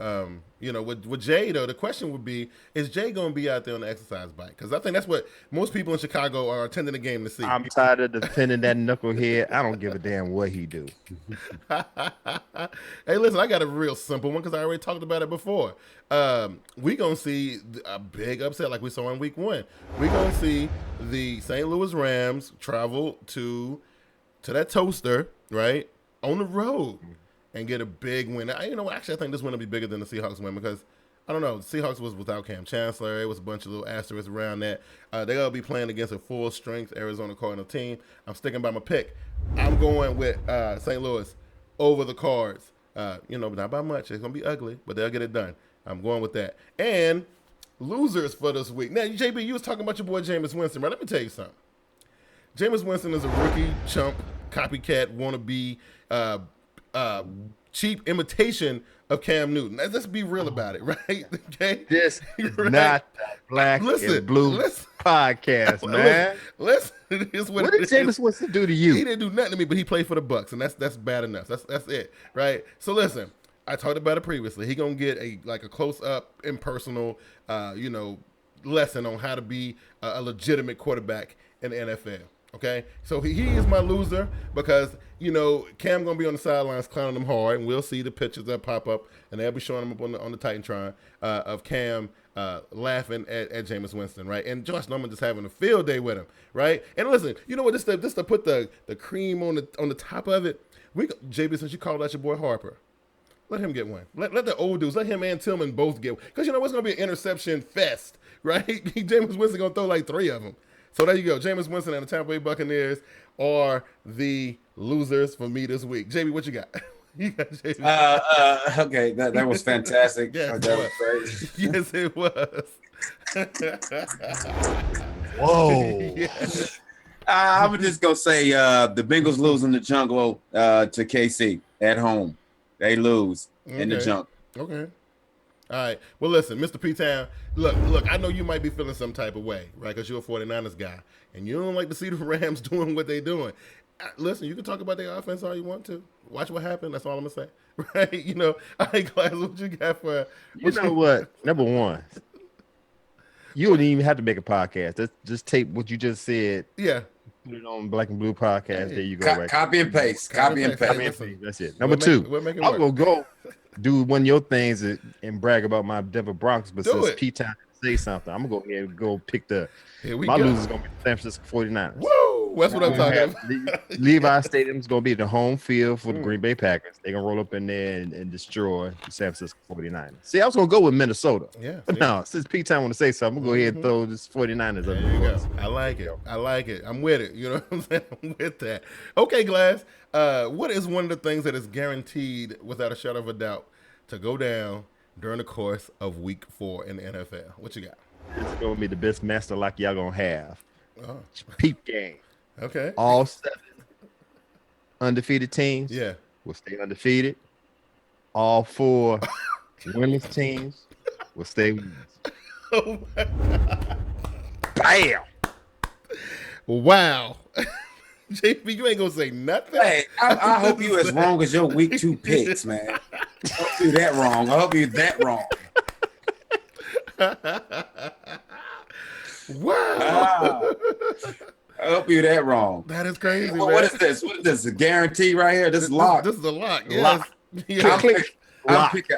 You know, with Jay, though, the question would be, is Jay going to be out there on the exercise bike? Because I think that's what most people in Chicago are attending the game to see. I'm tired of defending that knucklehead. I don't give a damn what he do. Hey, listen, I got a real simple one because I already talked about it before. We're going to see a big upset like we saw in week 1. We're going to see the St. Louis Rams travel to that toaster, right, on the road and get a big win. You know, actually, I think this win will be bigger than the Seahawks win because, I don't know, the Seahawks was without Cam Chancellor. It was a bunch of little asterisks around that. They're going to be playing against a full-strength Arizona Cardinal team. I'm sticking by my pick. I'm going with St. Louis over the Cards. You know, not by much. It's going to be ugly, but they'll get it done. I'm going with that. And losers for this week. Now, JB, you was talking about your boy Jameis Winston, right? Let me tell you something. Jameis Winston is a rookie, chump, copycat, wannabe, cheap imitation of Cam Newton. Let's be real about it, right? Okay? This is Right? not the Black and Blue podcast, man. Listen, what did Jameis Winston do to you? He didn't do nothing to me, but he played for the Bucks, and that's bad enough. That's it, right? So listen, I talked about it previously. He gonna get a close up, impersonal, lesson on how to be a legitimate quarterback in the NFL. Okay, so he is my loser because, Cam going to be on the sidelines clowning them hard, and we'll see the pictures that pop up, and they'll be showing them up on the Titantron of Cam laughing at Jameis Winston, right? And Josh Norman just having a field day with him, right? And listen, you know what? This to put the cream on the top of it, JB, since you called out your boy Harper, let him get one. Let the old dudes, let him and Tillman both get one. Because it's going to be an interception fest, right? Jameis Winston going to throw like 3 of them. So there you go. Jameis Winston and the Tampa Bay Buccaneers are the losers for me this week. JB, what you got? You got JB. Okay, that was fantastic. Yes, that was great. Yes, it was. Whoa. Yes. I'm just going to say the Bengals lose in the jungle to KC at home. They lose in the jungle. Okay. All right. Well, listen, Mr. P-Town, look, I know you might be feeling some type of way, right, because you're a 49ers guy, and you don't like to see the Rams doing what they're doing. Listen, you can talk about their offense all you want to. Watch what happened. That's all I'm going to say, right? All right, Class, what you got for You know what? Number one, you don't even have to make a podcast. Just tape what you just said. Yeah. Put it on Black and Blue podcast. There you go. Right. Copy and paste. Copy and paste. That's it. Number two, I'm going to go do one of your things and brag about my Denver Broncos, but since P-Town say something, I'm going to go ahead and go pick my loser's going to be the San Francisco 49ers. Woo! That's what I'm talking about. Levi Stadium's going to be the home field for the Green Bay Packers. They're going to roll up in there and destroy the San Francisco 49ers. See, I was going to go with Minnesota. Yeah. But no, since P-Town want to say something, I'm going to go ahead and throw this 49ers there up you go. I like it. I'm with it. You know what I'm saying? I'm with that. Okay, Glass. What is one of the things that is guaranteed without a shadow of a doubt to go down during the course of week 4 in the NFL? What you got? It's going to be the best master like y'all going to have. Oh. Peep game. Okay. All 7 undefeated teams will stay undefeated. All 4 winless teams will stay winners. Oh, my God. Bam! Wow. JP, you ain't going to say nothing? Hey, I hope you as wrong as your week 2 picks, man. I hope you that wrong. I hope you that wrong. Wow. I hope you that wrong. That is crazy, man. What is this? What is this? A guarantee right here? This is locked. This is a lock. Yes. Lock. Yeah.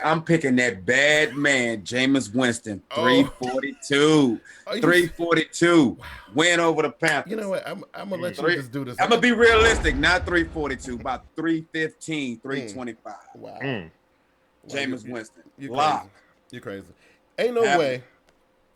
I'm picking that bad man, Jameis Winston, 342. 342. Wow. Win over the Panthers. You know what? I'm going to let you just do this. I'm going to be realistic, not 342, about 315, 325. Wow. Jameis Winston. You're Lock. crazy. You're crazy. Ain't no way.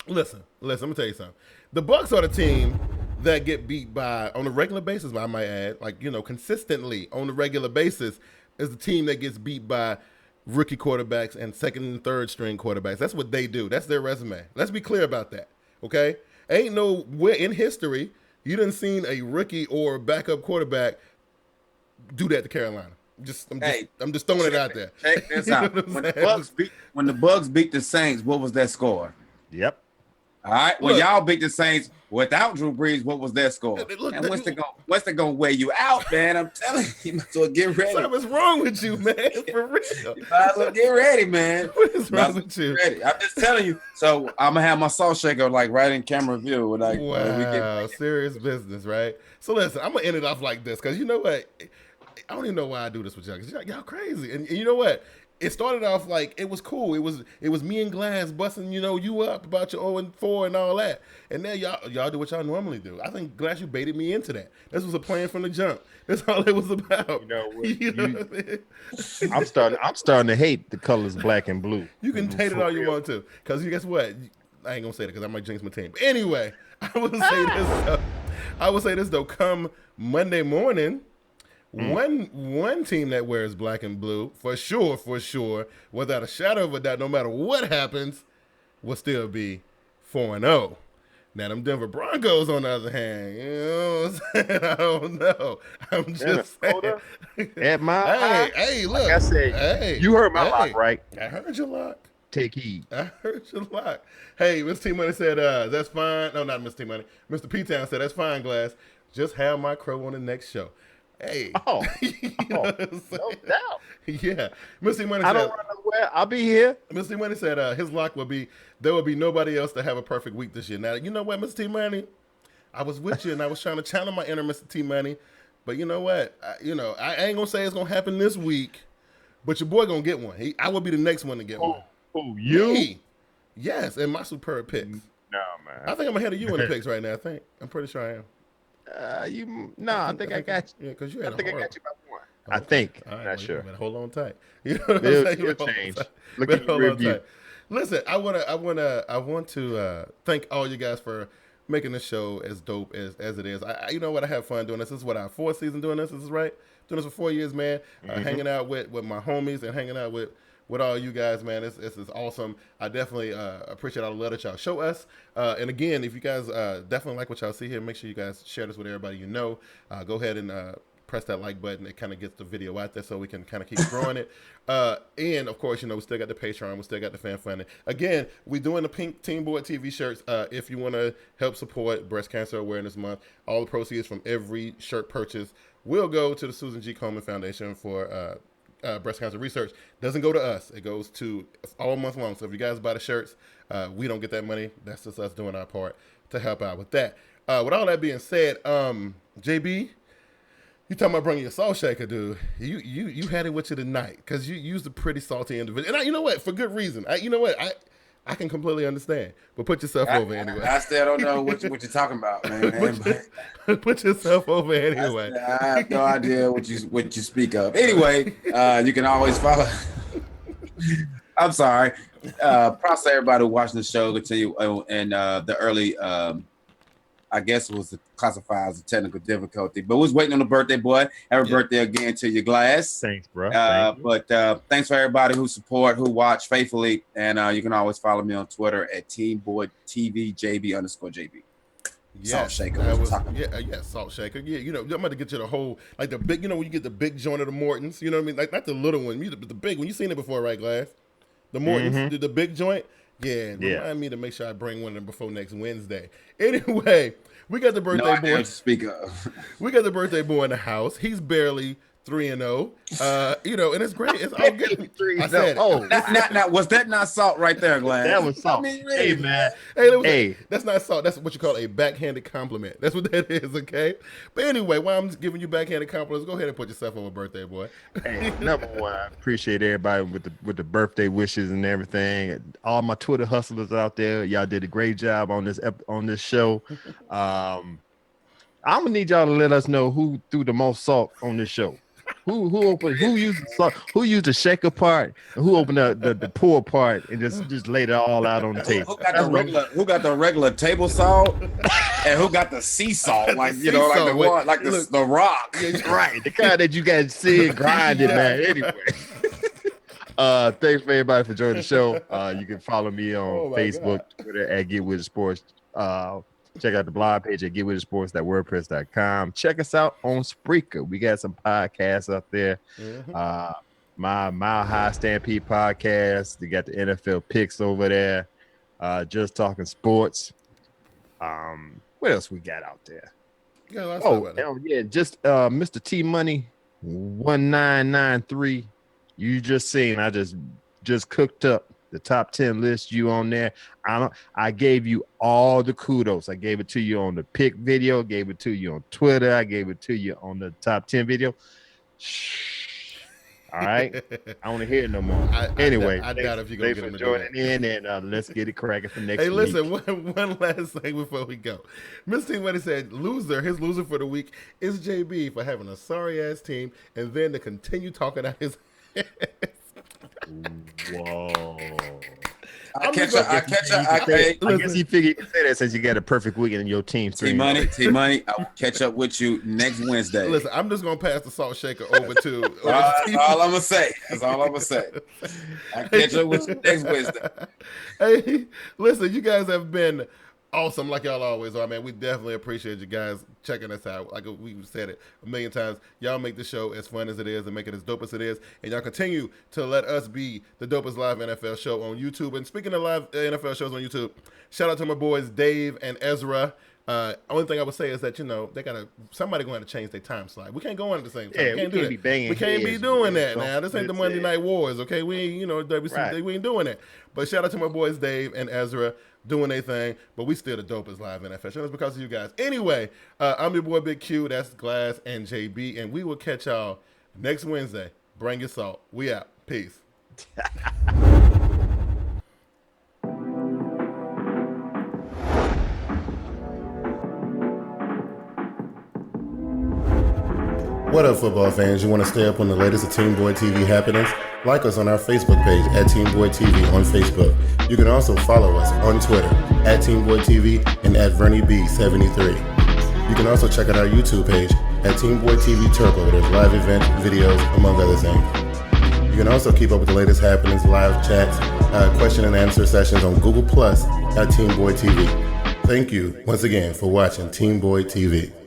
Listen, let me tell you something. The Bucks are the team that get beat by, on a regular basis, I might add, consistently on a regular basis, is the team that gets beat by rookie quarterbacks and second and third string quarterbacks. That's what they do. That's their resume. Let's be clear about that, okay? Ain't nowhere in history you done seen a rookie or backup quarterback do that to Carolina. I'm just throwing it out there. Check this out. When the Bucks beat the Saints, what was that score? Yep. All right. When Look. y'all beat the Saints without Drew Brees, what was their score? Look, and what's they gonna wear you out, man? I'm telling you, so get ready. Something's wrong with you, man. For real. You might as well get ready, man. What is wrong with you? Ready. I'm just telling you. So I'm gonna have my salt shaker like right in camera view. Like, wow, serious business, right? So listen, I'm gonna end it off like this because you know what? I don't even know why I do this with y'all because y'all crazy. And you know what? It started off like it was cool. It was me and Glass busting, you up about your 0-4 and all that. And now y'all do what y'all normally do. I think Glass, you baited me into that. This was a plan from the jump. That's all it was about. I'm starting to hate the colors black and blue. You can hate it all you want to, because guess what? I ain't gonna say that because I might jinx my team. But anyway, I will say this though. Come Monday morning. One team that wears black and blue, for sure, without a shadow of a doubt, no matter what happens, will still be 4-0. Now, them Denver Broncos, on the other hand, you know what I'm saying? I don't know. I'm just saying. At my hey, look. Like I said, you heard my lock, right? I heard your lock. Take heed. I heard your lock. Hey, Mr. T-Money said, that's fine. No, not Mr. T-Money. Mr. P-Town said, that's fine, Glass. Just have my crow on the next show. Hey. No doubt. Yeah. Mr. Money said, I don't run nowhere. I'll be here. Mr. Money said his lock will be, there will be nobody else to have a perfect week this year. Now, you know what, Mr. T Money? I was with you and I was trying to channel my inner Mr. T Money. But you know what? I ain't going to say it's going to happen this week, but your boy going to get one. I will be the next one to get one. Oh, you? Me. Yes, and my superb picks. No, man. I think I'm ahead of you in the picks right now, I think. I'm pretty sure I am. I think I got you. Yeah, because you had I think I got you by one. Okay. I think. All right, not sure. You better hold on tight. You know what I'm saying? It'll change. Look at the review. Listen, I want to thank all you guys for making the show as dope as it is. You know what? I have fun doing this. This is what our fourth season doing this. This is right. Doing this for 4 years, man. Hanging out with my homies and hanging out with all you guys, man. This is awesome. I definitely appreciate all the love that y'all show us. And again, if you guys definitely like what y'all see here, make sure you guys share this with everybody you know. Go ahead and press that like button. It kind of gets the video out there so we can kind of keep growing it. And of course, we still got the Patreon. We still got the fan funding. Again, we're doing the pink TeamBoydTV shirts. If you want to help support Breast Cancer Awareness Month, all the proceeds from every shirt purchase will go to the Susan G. Komen Foundation for breast cancer research. Doesn't go to us. It goes to all month long. So if you guys buy the shirts, we don't get that money. That's just us doing our part to help out with that. With all that being said, JB, you talking about bringing your salt shaker, dude. You had it with you tonight because you used a pretty salty individual. And you know what? For good reason. I can completely understand. But put yourself over anyway. I still don't know what you're talking about, man. Put yourself over anyway. I have no idea what you speak of. Anyway, you can always follow. I'm sorry. Props to everybody watching the show. Continue and the early. I guess it was classified as a technical difficulty, but we was waiting on the birthday boy. Happy birthday again to your Glass. Thanks, bro. But thanks for everybody who support, who watch faithfully. And you can always follow me on Twitter at TeamBoydTV, JB_JB. Salt shaker. Salt shaker. Yeah, I'm about to get you the whole, like the big, when you get the big joint of the Mortons, you know what I mean? Like not the little one, the big one. You seen it before, right, Glass? The Mortons, the big joint. Yeah, remind me to make sure I bring one of them before next Wednesday. Anyway, we got the birthday boy. To speak of. We got the birthday boy in the house. He's barely 3-0. And it's great. It's all good. I said, now was that not salt right there, Glass? That was salt. Hey, man. Hey, that's not salt. That's what you call a backhanded compliment. That's what that is, okay? But anyway, while I'm giving you backhanded compliments, go ahead and put yourself over birthday boy. Hey, number one, I appreciate everybody with the birthday wishes and everything. All my Twitter hustlers out there, y'all did a great job on this show. I'm gonna need y'all to let us know who threw the most salt on this show. Who used the shaker part, and who opened the pour part and just laid it all out on the table. Who got the regular table salt, and who got the sea salt, like the rock, right? The kind that you guys see and grinded, man. Anyway. Thanks for everybody for joining the show. You can follow me on Facebook, Twitter at Get With It Sports. Check out the blog page at getwithitsports.wordpress.com. Check us out on Spreaker. We got some podcasts up there. My Mile High Stampede podcast. They got the NFL picks over there. Just Talking Sports. What else we got out there? Yeah, just Mr. T Money 1993. You just seen, I just cooked up the top 10 list. You on there. I gave you all the kudos. I gave it to you on the pick video, gave it to you on Twitter, I gave it to you on the top 10 video. Shh. All right, I want to hear it no more. Anyway, I doubt if you're gonna get him to joining in, and let's get it cracking for next week. Hey, listen, one last thing before we go. Mr. T Money said his loser for the week is JB for having a sorry ass team, and then to continue talking out his ass. Whoa. I guess he figured you could say that since you got a perfect weekend in your team. T Money, I'll catch up with you next Wednesday. Listen, I'm just gonna pass the salt shaker over to. That's all I'm gonna say. I'll catch up with you next Wednesday. Hey, listen, you guys have been awesome, like y'all always are, man. We definitely appreciate you guys checking us out. Like we said it a million times, y'all make the show as fun as it is and make it as dope as it is, and y'all continue to let us be the dopest live NFL show on YouTube. And speaking of live NFL shows on YouTube, shout out to my boys Dave and Ezra. Only thing I would say is that somebody going to change their time slot. We can't go on at the same time. Yeah, we can't be doing that now. This ain't the Monday Night Wars, okay? We ain't, WC, we ain't doing that. But shout out to my boys Dave and Ezra doing their thing. But we still the dopest live NFL show. That's because of you guys. Anyway, I'm your boy Big Q. That's Glass and JB, and we will catch y'all next Wednesday. Bring your salt. We out. Peace. What up, football fans? You want to stay up on the latest of TeamBoydTV happenings? Like us on our Facebook page at TeamBoydTV on Facebook. You can also follow us on Twitter at TeamBoydTV and at VernieB73. You can also check out our YouTube page at TeamBoydTV Turbo. There's live events, videos, among other things. You can also keep up with the latest happenings, live chats, question and answer sessions on Google Plus at TeamBoydTV. Thank you once again for watching TeamBoydTV.